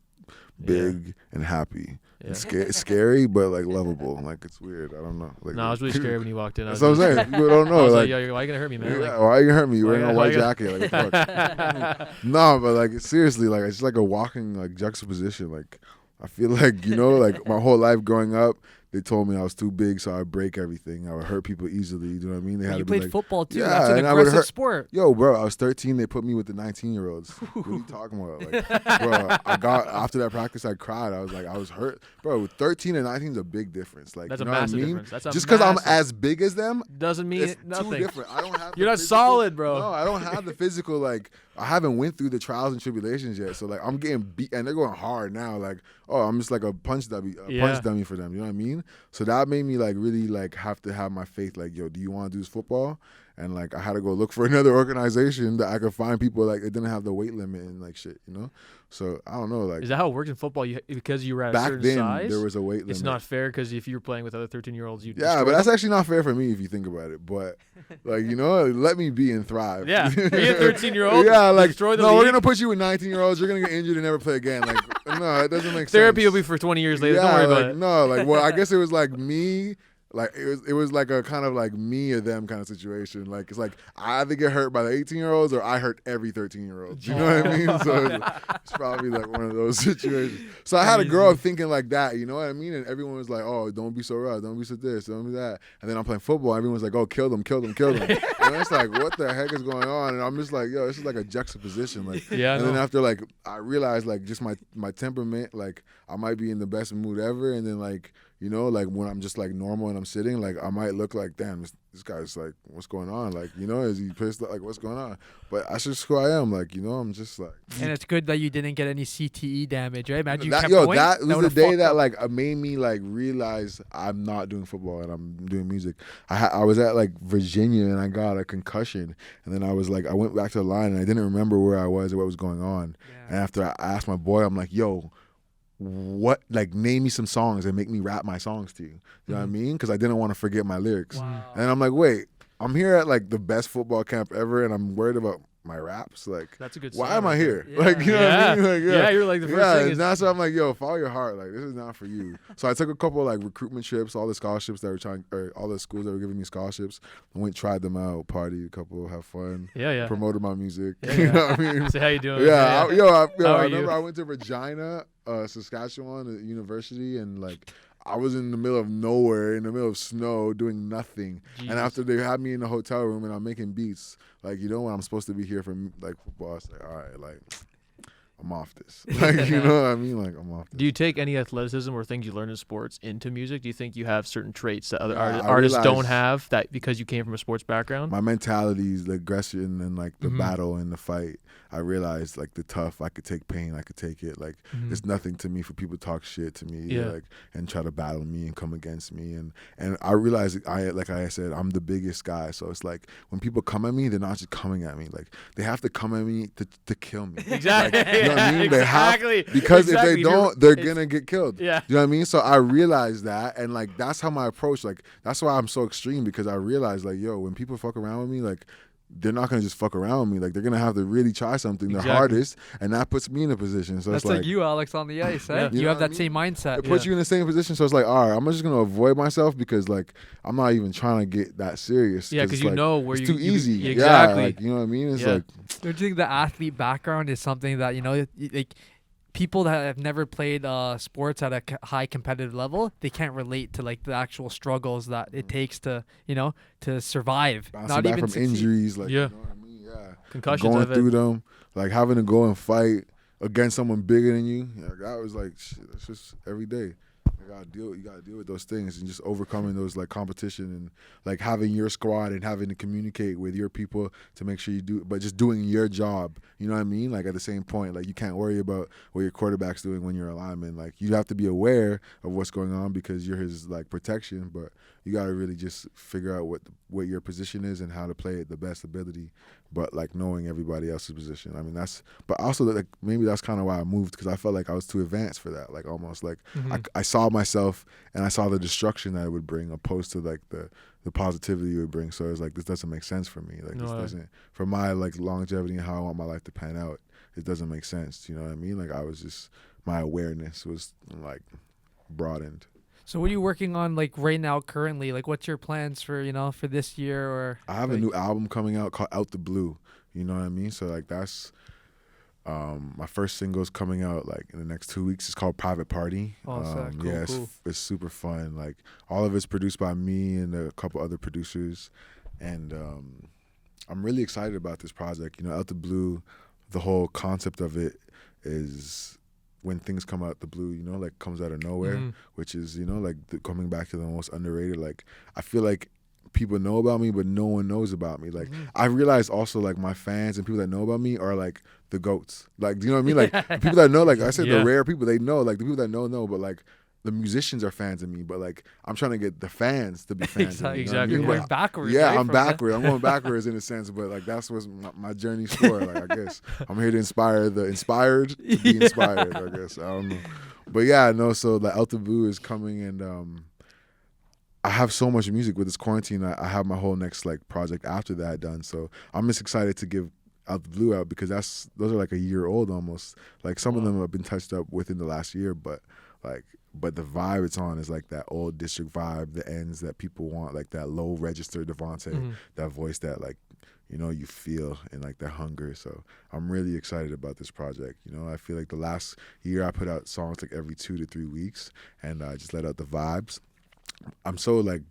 big and happy. Yeah. And scary, but like lovable. Like it's weird. I don't know. Like, No, I was really scared when you walked in. That's what I'm saying. People don't I know. was like, Like, yo, why are you gonna hurt me, man? yeah, Like, why you gonna hurt me? You're why wearing a you- white why jacket. Like, what the fuck? No, but like seriously, like it's like a walking like juxtaposition. Like I feel like, you know, like my whole life growing up, they told me I was too big, so I'd break everything. I would hurt people easily. You know what I mean? They had You to be played like, football too. yeah, That's an and I would aggressive hurt- sport. yo, bro, I was 13. They put me with the 19-year-olds. What are you talking about? Like, bro, I got after that practice, I cried. I was like, I was hurt, bro. 13 and 19 is a big difference. Like, That's you a know massive what I mean? difference. That's a Just because I'm massive- as big as them, doesn't mean it's nothing. too different. I don't have. You're the not physical- solid, bro. No, I don't have the physical. Like, I haven't went through the trials and tribulations yet. So like, I'm getting beat, and they're going hard now. Like, oh, I'm just like a punch dummy for them. You know what I mean? So that made me like really like have to have my faith. Like, yo, do you want to do this football? And like, I had to go look for another organization that I could find people like it didn't have the weight limit and like shit. You know? So I don't know. Like, Is that how it works in football? Because you were at a back certain then size, there was a weight limit. it's not fair because if you were playing with other 13-year-olds, you'd Yeah, destroy but that's them. actually not fair for me if you think about it. But like, you know, let me be and thrive. Yeah, be a 13-year-old. Yeah, like destroy the no, we're league. gonna put you with 19-year-olds. You're gonna get injured and never play again. Like, no, it doesn't make Therapy sense. will be for 20 years later. Yeah, Don't worry like, about it. no, like, well, I guess it was like me. Like it was like a kind of like me or them kind of situation. Like it's like I either get hurt by the 18-year-olds or I hurt every 13-year-old. You know what I mean? So it's probably like one of those situations. So I had to grow up thinking like that. You know what I mean? And everyone was like, "Oh, don't be so rough. Don't be so this. Don't be that." And then I'm playing football. Everyone's like, "Oh, kill them, kill them, kill them." And it's like, what the heck is going on? And I'm just like, yo, this is like a juxtaposition. Like, Yeah, I and then know. after like I realized like just my temperament, like I might be in the best mood ever, and then like. You know, like when I'm just like normal and I'm sitting, like I might look like, damn, this guy's like, what's going on? Like, you know, is he pissed? Like, what's going on? But that's just who I am. Like, you know, I'm just like. And it's good that you didn't get any CTE damage, right? Imagine you That, kept yo, going. that was the would've day fucked that up. like made me like realize I'm not doing football and I'm doing music. I was at like Virginia and I got a concussion, and then I went back to the line and I didn't remember where I was or what was going on. Yeah. And after I asked my boy, I'm like, yo, what, like, name me some songs and make me rap my songs to you. You know what I mean? Because I didn't want to forget my lyrics. Wow. And I'm like, wait, I'm here at like the best football camp ever, and I'm worried about my raps. Like, That's a good why sign am right I there. here? Like, you know what I mean? Like, Yeah, you're like the first thing and is that's why I'm like, yo, follow your heart. Like, this is not for you. So I took a couple like recruitment trips, all the scholarships that were all the schools that were giving me scholarships. I went, tried them out, partied a couple, have fun. Yeah. Promoted my music. Yeah, You know what I mean? Say how you doing? Yeah, How I are remember you? I went to Regina, Saskatchewan, at university, and like I was in the middle of nowhere, in the middle of snow, doing nothing. Jeez. And after they had me in the hotel room and I'm making beats, like, you know, when I'm supposed to be here for like football, I was like, all right, like I'm off this. Like, you know what I mean? Like, I'm off this. Do you take any athleticism or things you learn in sports into music? Do you think you have certain traits that other Yeah, artists don't realized have that because you came from a sports background? My mentality is the aggression and like the Mhm. battle and the fight. I realized like the tough, I could take pain, I could take it. Like it's nothing to me for people to talk shit to me, Yeah. like and try to battle me and come against me. And I realized like I said, I'm the biggest guy. So it's like when people come at me, they're not just coming at me. Like they have to come at me to kill me. Exactly. Like, you know what I mean? They have, Exactly. because if Exactly. they don't, they're gonna get killed. Yeah. You know what I mean? So I realized that, and like that's how my approach. Like that's why I'm so extreme, because I realized like, yo, when people fuck around with me, like they're not gonna just fuck around with me. Like they're gonna have to really try something the Exactly. hardest, and that puts me in a position. So That's it's like you, Alex, on the ice, eh? Yeah. You You know have what I that same mindset. it puts you in the same position. So it's like, all right, I'm just gonna avoid myself because like I'm not even trying to get that serious. Yeah, because it's you like, know where it's you too easy. Exactly. Yeah, like, you know what I mean? It's Yeah. like Don't you think the athlete background is something that, you know, like people that have never played sports at a high competitive level, they can't relate to like the actual struggles that it takes to, you know, to survive. bouncing Not back even from succeed. injuries. Like, Yeah. you know what I mean? Yeah. Concussions. Going I've had- through them, like having to go and fight against someone bigger than you. Like, I was like, shit, that's just every day. You gotta deal with those things and just overcoming those like competition and like having your squad and having to communicate with your people to make sure you do, but just doing your job. You know what I mean? Like at the same point, like you can't worry about what your quarterback's doing when you're a lineman. Like you have to be aware of what's going on because you're his like protection, but you gotta really just figure out what your position is and how to play it the best ability. But like knowing everybody else's position. I mean but also like maybe that's kind of why I moved, because I felt like I was too advanced for that. Like almost like I saw myself and I saw the destruction that it would bring opposed to like the positivity it would bring. So it's like, this doesn't make sense for me. Like No, this doesn't, for my like longevity and how I want my life to pan out, it doesn't make sense. You know what I mean? Like I was just, my awareness was like broadened. So what are you working on like right now currently? Like what's your plans for, you know, for this year? Or I have like, a new album coming out called Out the Blue. You know what I mean? So like that's my first single's coming out like in the next 2 weeks. It's called Private Party. Oh, sick. Cool, yeah, cool. It's super fun. Like all of it's produced by me and a couple other producers, and I'm really excited about this project. You know, Out the Blue, the whole concept of it is when things come out the blue, you know, like comes out of nowhere, which is, you know, like coming back to the most underrated. Like I feel like people know about me, but no one knows about me. Like I realized also like my fans and people that know about me are like the GOATs. Like, do you know what I mean? Like people that know, like I said, Yeah. the rare people, they know. Like the people that know, but like the musicians are fans of me. But like I'm trying to get the fans to be fans of me. You know what I Exactly. mean? You're But going backwards. yeah, right, I'm from that? backwards. I'm going backwards in a sense, but like that's what's my journey's for. Like I guess I'm here to inspire the inspired to be inspired. I guess I don't know, but yeah, no. So the Out the Blue is coming, and I have so much music with this quarantine. I have my whole next like project after that done. So I'm just excited to give Out the Blue out because those are like a year old almost. Like some of them have been touched up within the last year, but the vibe it's on is like that old district vibe, the ends that people want, like that low register Devontée, that voice that like, you know, you feel and like that hunger. So I'm really excited about this project. You know, I feel like the last year I put out songs like every 2 to 3 weeks, and I just let out the vibes. I'm so like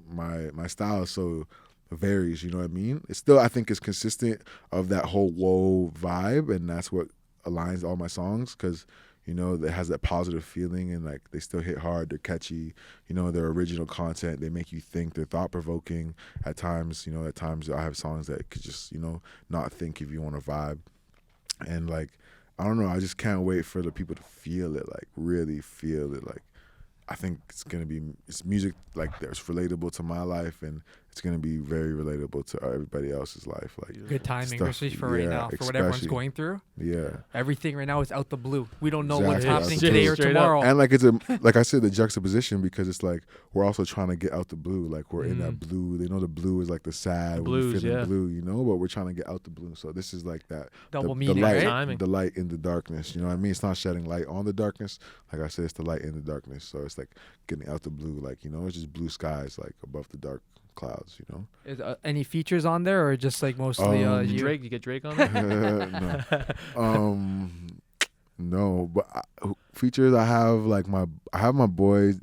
my style is so varies, you know what I mean? It's still, I think, is consistent of that whole WOE vibe, and that's what aligns all my songs because, you know, it has that positive feeling and like they still hit hard, they're catchy, you know, they're original content, they make you think, they're thought-provoking at times. You know, at times I have songs that could just, you know, not think if you want to vibe. And like, I don't know, I just can't wait for the people to feel it, like really feel it. Like I think it's music like that's relatable to my life, and it's gonna be very relatable to everybody else's life. Like Good timing, stuff- especially for right yeah, now, for what everyone's especially. going through. Yeah. Everything right now is out the blue. We don't know Exactly, what's out happening the today blue. or Straight up. tomorrow. And like it's a like I said, the juxtaposition, because it's like we're also trying to get out the blue. Like we're in that blue. They know the blue is like the sad, The when you blues, feeling yeah. blue, you know, but we're trying to get out the blue. So this is like that Double the meaning, light, right? Timing. the light in the darkness. You know what I mean? It's not shedding light on the darkness. Like I said, it's the light in the darkness. So it's like getting out the blue. Like, you know, it's just blue skies like above the dark clouds. You know. Is, any features on there, or just like mostly Did you? Drake, you get Drake on there? No. No, but features I have like I have my boy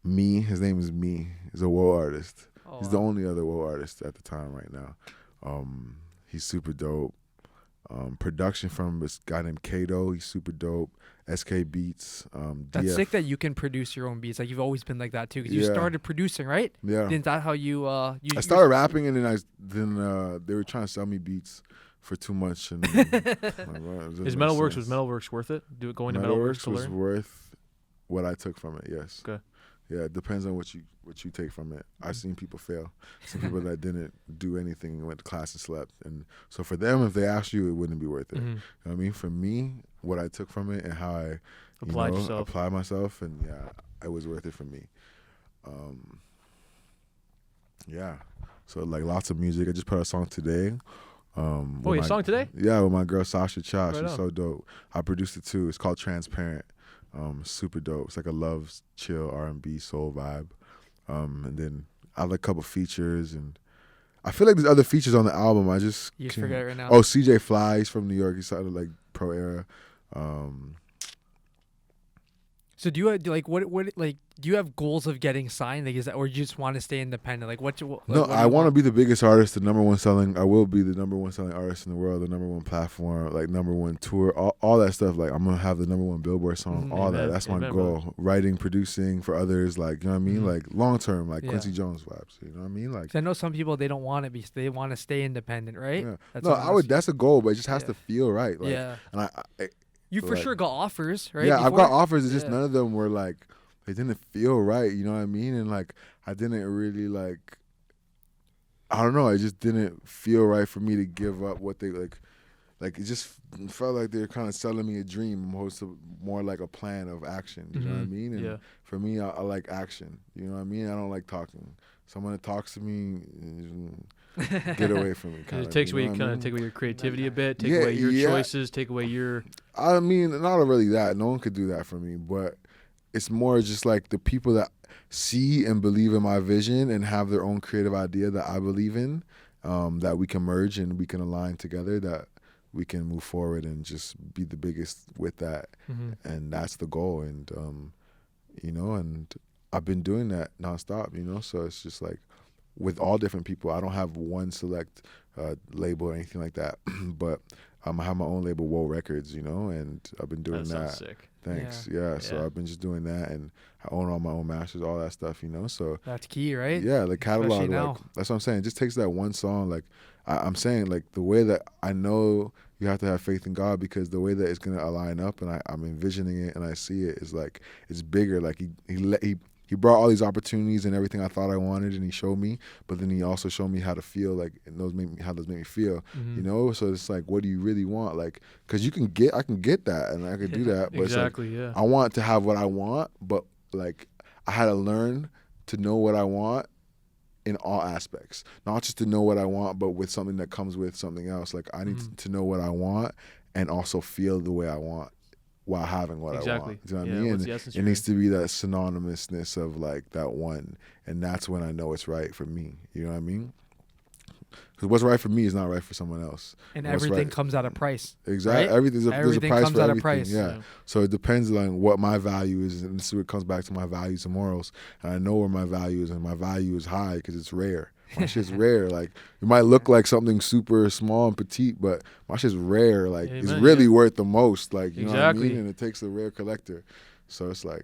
Me. His name is Me. He's a WOE artist. Oh, He's the only other WOE artist at the time right now. He's super dope. Production from this guy named Kato. He's super dope. SK Beats. That's DF. sick that you can produce your own beats. Like you've always been like that too. Because you Yeah. started producing, right? Yeah. Isn't that how you? I started rapping, and then they were trying to sell me beats for too much. And like, well, it doesn't Is make Metalworks, sense. was Metalworks worth it? Do it going to Metalworks to was learn? worth what I took from it. Yes. Okay. Yeah, it depends on what you take from it. I've seen people fail. Some people that didn't do anything, went to class and slept. And so for them, if they asked you, it wouldn't be worth it. Mhm. You know what I mean? For me, what I took from it and how I Applied yourself. applied myself, and yeah, it was worth it for me. Yeah. So like lots of music. I just put out a song today. Oh, your song today? Yeah, with my girl Sasha Cha. Right She's on. so dope. I produced it too. It's called Transparent. Super dope. It's like a love, chill R&B soul vibe. And then I have like a couple features, and I feel like there's other features on the album. I just You can't- forget it right now. Oh, CJ Fly. He's from New York. He started like Pro Era. So do you do like what like do you have goals of getting signed? Like is that, or you just want to stay independent? Like what? Like, No, what do I you want to be the biggest artist, the number one selling. I will be the number one selling artist in the world, the number one platform, like number one tour, all that stuff. Like I'm gonna have the number one Billboard song, all Amen. that. That's my Amen, goal. Writing, producing for others, like you know what I mean, like long term, like Yeah. Quincy Jones vibes. You know what I mean, like. 'Cause I know some people they don't want to be. They want to stay independent, right? Yeah. That's No, what I would. That's a goal, but it just has Yeah. to feel right. Like, yeah. And I You for like- sure got offers, right? yeah, I've before? got offers. It's just Yeah. none of them were like they didn't feel right. You know what I mean? And like I didn't really like. I don't know. It just didn't feel right for me to give up what they like. Like it just felt like they were kind of selling me a dream, opposed to more like a plan of action. You know what I Mhm. mean? And Yeah. for me, I like action. You know what I mean? I don't like talking. Someone that talks to me, get away from me. It takes away, kind of take away your creativity a bit, take Yeah, away your yeah. choices, take away your. I mean, not really that. No one could do that for me, but it's more just like the people that see and believe in my vision and have their own creative idea that I believe in, that we can merge and we can align together, that we can move forward and just be the biggest with that. Mhm. And that's the goal. And, you know, and I've been doing that nonstop, you know, so it's just like with all different people. I don't have one select label or anything like that, but I have my own label, WOE Records, you know, and I've been doing That that. sounds sick. Thanks. Yeah. So Yeah. I've been just doing that, and I own all my own masters, all that stuff, you know. So That's key, right? yeah, the catalog. Especially Like, now. that's what I'm saying. It just takes that one song. Like I'm saying, like the way that I know you have to have faith in God, because the way that it's gonna align up, and I'm envisioning it and I see it, is like it's bigger. Like he brought all these opportunities and everything I thought I wanted, and he showed me. But then he also showed me how to feel, like, and how those make me feel. Mhm. You know, so it's like, what do you really want? Like, because I can get that, and I could do that. But Exactly. it's like, Yeah. I want to have what I want, but like I had to learn to know what I want in all aspects, not just to know what I want, but with something that comes with something else. Like I need to know what I want and also feel the way I want while having what I Exactly. want. Do you know what Yeah, I mean? what's And the essence it you're needs to be that synonymousness of like that one, and that's when I know it's right for me. You know what I mean? Because what's right for me is not right for someone else. And What's everything right- comes at a price. Exactly. Right? Everything's there's a Everything price comes for at a everything. price. Yeah. Yeah. So it depends on what my value is, and this is where it comes back to my values and morals. And I know where my value is, and my value is high because it's rare. My shit's rare. Like it might look like something super small and petite, but my shit's rare. Like it's Amen, really yeah. worth the most. Like you know what I Exactly. mean? And it takes a rare collector. So it's like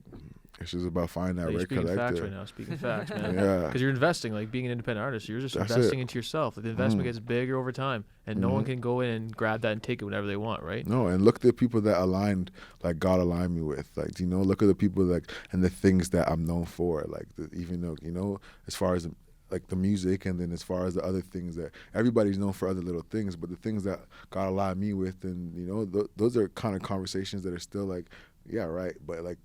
it's just about finding that You're rare speaking facts collector. right now. Speaking facts, man. Yeah. Because you're investing, like being an independent artist, you're just That's investing it. into yourself. Like, the investment Mhm. gets bigger over time, and no one Mhm. can go in and grab that and take it whenever they want, right? No, and look at the people that aligned, like God aligned me with. Like, you know, look at the people like and the things that I'm known for. Like, even though, you know, as far as like the music, and then as far as the other things that everybody's known for other little things, but the things that God allowed me with, and those are kind of conversations that are still like, yeah, right, but like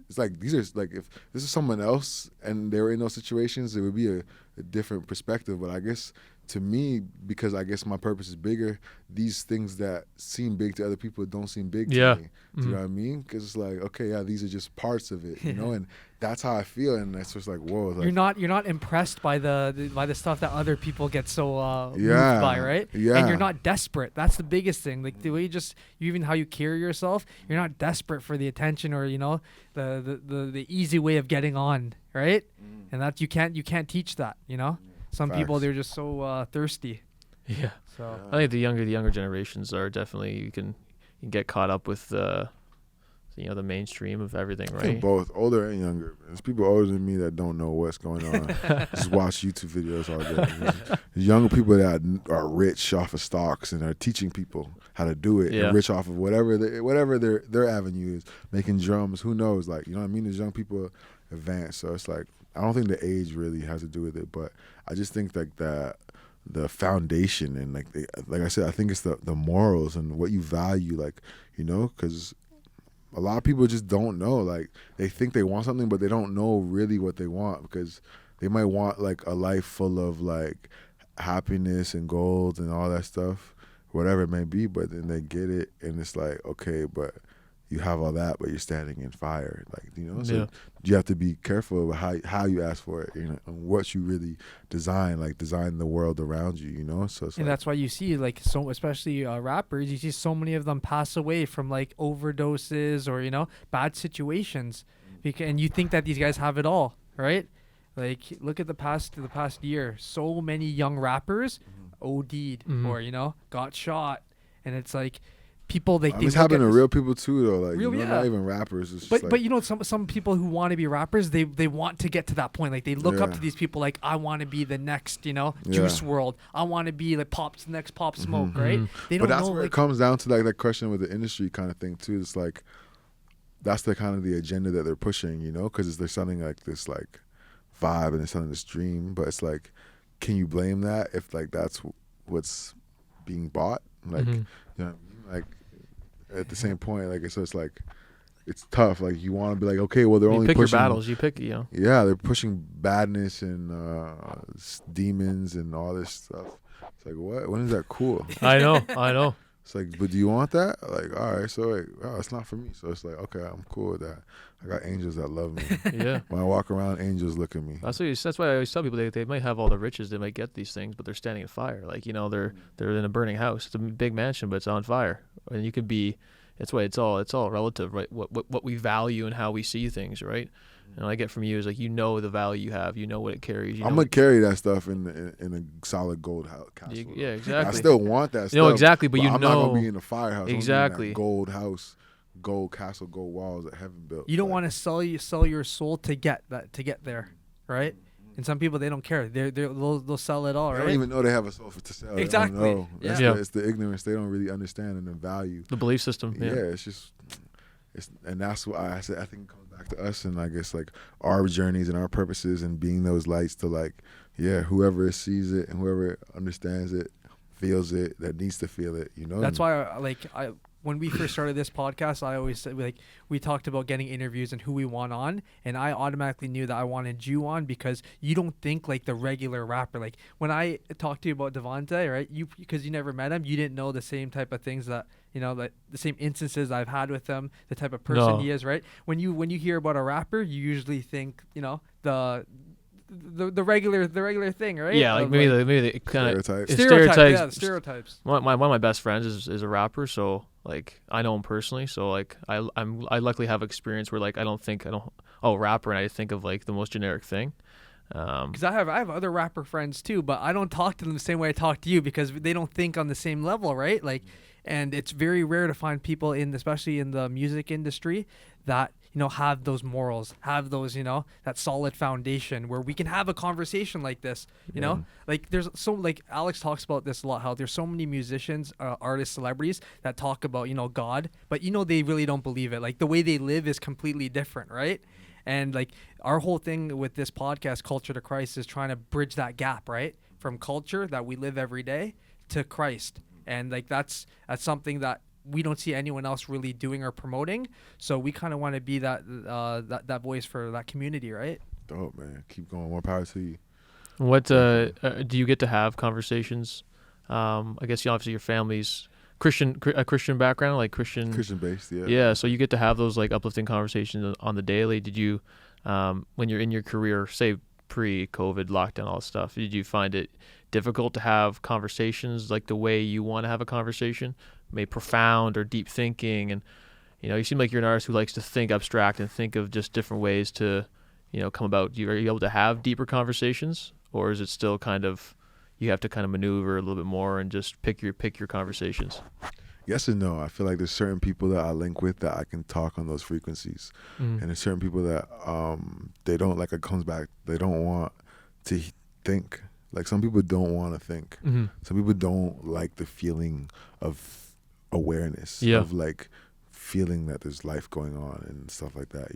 it's like these are like if this is someone else and they were in those situations, it would be a different perspective. But I guess to me, because I guess my purpose is bigger, these things that seem big to other people don't seem big to me. Do you know what I mean? Because it's like, okay, yeah, these are just parts of it, and that's how I feel, and it's just like, whoa. Like, you're not impressed by the stuff that other people get so moved by, right? Yeah. And you're not desperate. That's the biggest thing. Like the way you even how you carry yourself, you're not desperate for the attention or the easy way of getting on, right? And that you can't teach that, Some Facts. people, they're just so thirsty. Yeah. So I think the younger generations are definitely you can get caught up with the mainstream of everything, I think right? both, older and younger. There's people older than me that don't know what's going on. Just watch YouTube videos all day. There's younger people that are rich off of stocks and are teaching people how to do it. Yeah. And rich off of whatever their avenue is, making drums. Who knows? Like, you know what I mean? There's young people advance. So it's like, I don't think the age really has to do with it, but I just think like that the foundation and like I said, I think it's the morals and what you value, like, because a lot of people just don't know. Like, they think they want something, but they don't know really what they want, because they might want like a life full of like happiness and gold and all that stuff, whatever it may be, but then they get it and it's like, okay, but you have all that, but you're standing in fire, like, so you have to be careful about how you ask for it, and what you really design the world around you, so it's and like, that's why you see like so, especially rappers, you see so many of them pass away from like overdoses or bad situations, and you think that these guys have it all, right? Like, look at the past year, so many young rappers OD'd or got shot, and it's like people it's happening to real people too, though. Like, not even rappers. It's just but some people who want to be rappers, they want to get to that point. Like, they look up to these people. Like, I want to be the next, Juice WRLD. I want to be like next Pop Smoke, right? They don't but that's know, where it comes down to like that question with the industry kind of thing too. It's like that's the kind of the agenda that they're pushing, because they're selling like this like vibe and they're selling this dream. But it's like, can you blame that if like that's what's being bought? Like, like. At the same point, like, so it's like, it's tough. Like, you want to be like, okay, well, they're only pick pushing your battles. You pick, Yeah, they're pushing badness and demons and all this stuff. It's like, what? When is that cool? I know. It's like, but do you want that? Like, all right, so like, it's not for me. So it's like, okay, I'm cool with that. I got angels that love me. Yeah. When I walk around, angels look at me. That's why I always tell people they might have all the riches, they might get these things, but they're standing in fire. Like, they're in a burning house. It's a big mansion, but it's on fire. And you could be. That's why it's all relative, right? What we value and how we see things, right? And what I get from you is like, the value you have, what it carries. I'm gonna carry that stuff in a solid gold castle. Yeah, exactly. I still want that stuff. Exactly, but I'm not gonna be in the firehouse. Exactly. I'm gonna be in that gold house, gold castle, gold walls that heaven built. You don't want to sell your soul to get there, right? And some people, they don't care. They'll sell it all, right? They don't even know they have a soul to sell. Exactly. It's the ignorance. They don't really understand and the value. The belief system. Yeah. And that's why I said, I think it comes back to us and I guess like our journeys and our purposes and being those lights to like, whoever sees it and whoever understands it, feels it, that needs to feel it, That's why when we first started this podcast, I always said, like, we talked about getting interviews and who we want on, and I automatically knew that I wanted you on because you don't think like the regular rapper. Like, when I talked to you about Devontée, right, because you never met him, you didn't know the same type of things that, like the same instances I've had with him, the type of person he is, right? When you hear about a rapper, you usually think, the regular thing, right? Yeah, like maybe the kind of stereotypes. Yeah, the stereotypes. One of my best friends is a rapper, so like I know him personally. So like I luckily have experience where like I don't rapper, and I think of like the most generic thing. Because I have other rapper friends too, but I don't talk to them the same way I talk to you because they don't think on the same level, right? Like, and it's very rare to find people especially in the music industry that have those morals, have those that solid foundation where we can have a conversation like this. Like there's like Alex talks about this a lot, how there's so many musicians, artists, celebrities that talk about God, but they really don't believe it. Like the way they live is completely different, right? And like our whole thing with this podcast, Culture to Christ, is trying to bridge that gap, right? From culture that we live every day to Christ. And like that's something that we don't see anyone else really doing or promoting. So we kind of want to be that voice for that community, right? Dope, man. Keep going. More power to you. What do you get to have conversations? I guess obviously your family's a Christian background, like Christian based, yeah. Yeah, so you get to have those like uplifting conversations on the daily. Did you, when you're in your career, say pre-COVID lockdown, all that stuff, did you find it difficult to have conversations like the way you want to have a conversation, maybe profound or deep thinking? And you seem like you're an artist who likes to think abstract and think of just different ways to, come about. Are you able to have deeper conversations, or is it still kind of you have to kind of maneuver a little bit more and just pick your conversations? Yes and no. I feel like there's certain people that I link with that I can talk on those frequencies, and there's certain people that they don't, like it comes back, they don't want to think. Like some people don't want to think. Some people don't like the feeling of awareness, of like feeling that there's life going on and stuff like that,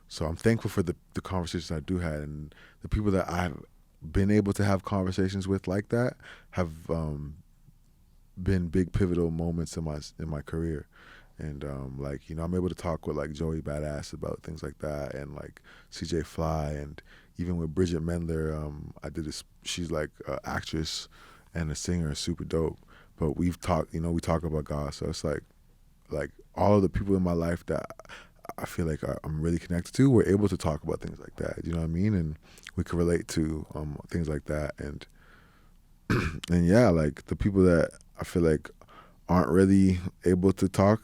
So I'm thankful for the conversations I do have, and the people that I've been able to have conversations with like that have been big pivotal moments in my career. And I'm able to talk with like Joey Badass about things like that, and like CJ Fly, and even with Bridget Mendler, I did this. She's like an actress and a singer, super dope. But we've talked, we talk about God. So it's like all of the people in my life that I feel like I'm really connected to, we're able to talk about things like that. You know what I mean? And we can relate to things like that. And and yeah, like the people that I feel like aren't really able to talk,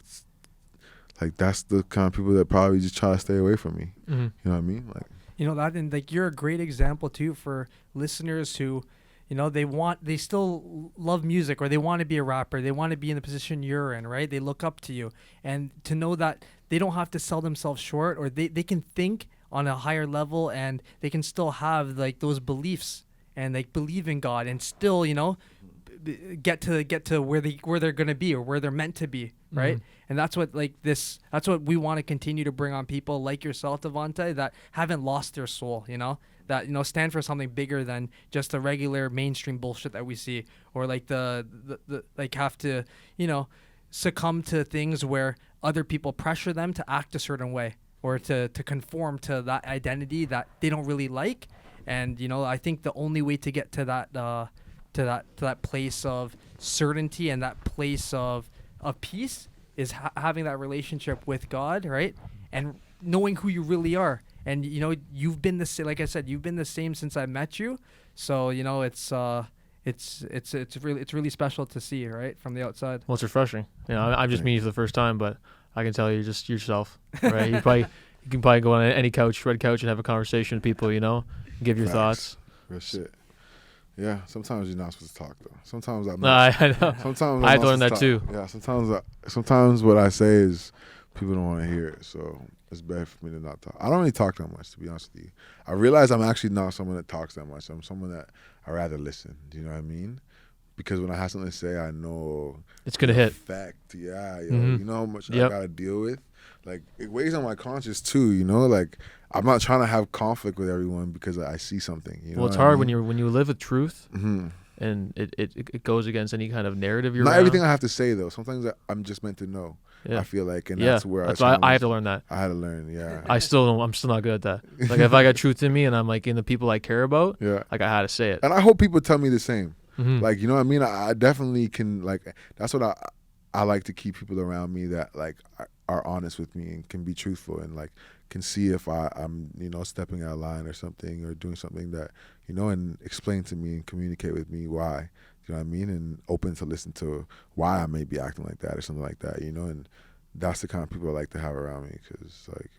like that's the kind of people that probably just try to stay away from me. You know what I mean? Like, that, and like you're a great example too for listeners who, they still love music, or they want to be a rapper. They want to be in the position you're in, right? They look up to you, and to know that they don't have to sell themselves short, or they can think on a higher level, and they can still have like those beliefs and like believe in God, and still, get to where they're going to be, or where they're meant to be, right? And that's what that's what we want to continue to bring on people like yourself, Devontée, that haven't lost their soul, that stand for something bigger than just the regular mainstream bullshit that we see, or like the like have to succumb to things where other people pressure them to act a certain way, or to conform to that identity that they don't really like. And I think the only way to get to that place of certainty and that place of peace is having that relationship with God, right? And knowing who you really are. And you've been like I said, you've been the same since I met you. So it's really special to see, right, from the outside. Well, it's refreshing. I'm just meeting you for the first time, but I can tell you're just yourself, right? you can probably go on any red couch, and have a conversation with people, give your thoughts. Real shit. Yeah, sometimes you're not supposed to talk though. Sometimes I know. Sometimes I learned that too. Yeah, sometimes what I say is people don't want to hear it, so it's better for me to not talk. I don't really talk that much, to be honest with you. I realize I'm actually not someone that talks that much. I'm someone that I rather listen. Do you know what I mean? Because when I have something to say, I know it's gonna hit. Fact, yeah. You know how much I gotta deal with. Like it weighs on my conscience too. Like I'm not trying to have conflict with everyone because I see something. Well, it's hard when you live with truth, and it goes against any kind of narrative you're not around. Everything I have to say though. Sometimes I'm just meant to know. Yeah. I feel like, and that's where I had to learn that. I had to learn, yeah. I'm still not good at that. Like if I got truth in me and I'm like in the people I care about, like I had to say it. And I hope people tell me the same. Like, you know what I mean? I definitely can, like, that's what I like to keep people around me that like are honest with me and can be truthful and like can see if I'm stepping out of line or something or doing something that, and explain to me and communicate with me why. You know what I mean? And open to listen to why I may be acting like that or something like that, and that's the kind of people I like to have around me because, like,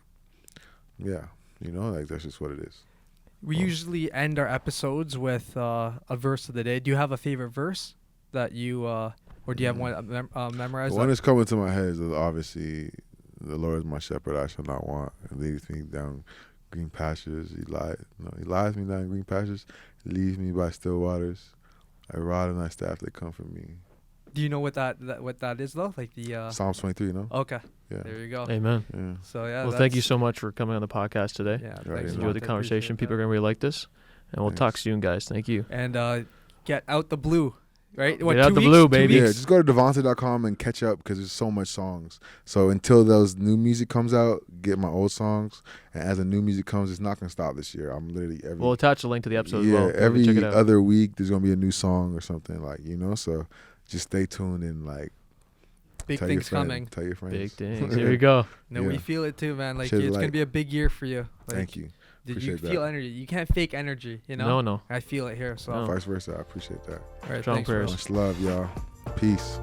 yeah, like that's just what it is. We usually end our episodes with a verse of the day. Do you have a favorite verse that you, or do you have one memorized? The one that's coming to my head is obviously, the Lord is my shepherd, I shall not want. He leads me down green pastures. He lies me down green pastures. He leads me by still waters. Thy rod and thy staff, they comfort me. Do you know what that is though? Like the Psalms 23, no? Okay. Yeah. There you go. Amen. Yeah. So yeah. Well, thank you so much for coming on the podcast today. Yeah. Right, Thanks, enjoyed Enjoyed the Devontae, conversation. appreciate People are that. gonna really like this, and we'll talk Thanks. soon, guys. Thank you. And get out the blue, right? Get out 2 the weeks? blue, 2 baby. Yeah, weeks? just go to Devontée.com and catch up because there's so much songs. So until those new music comes out, get my old songs. And as the new music comes, it's not gonna stop this year. I'm literally We'll attach a link to the episode as yeah, well. You can every check it out. other week there's gonna be a new song or something So just stay tuned and like Big tell your things friends, coming. Tell your friends. Big things. Here we go. No, we Yeah. feel it too, man. Like Shed it's gonna light. be a big year for you. Like, Thank you. Did you Appreciate feel that. energy? You can't fake energy, you know. No. I feel it here. So, No. Vice versa. I appreciate that. all right, Strong thanks, bro. prayers. Much love, y'all. Peace.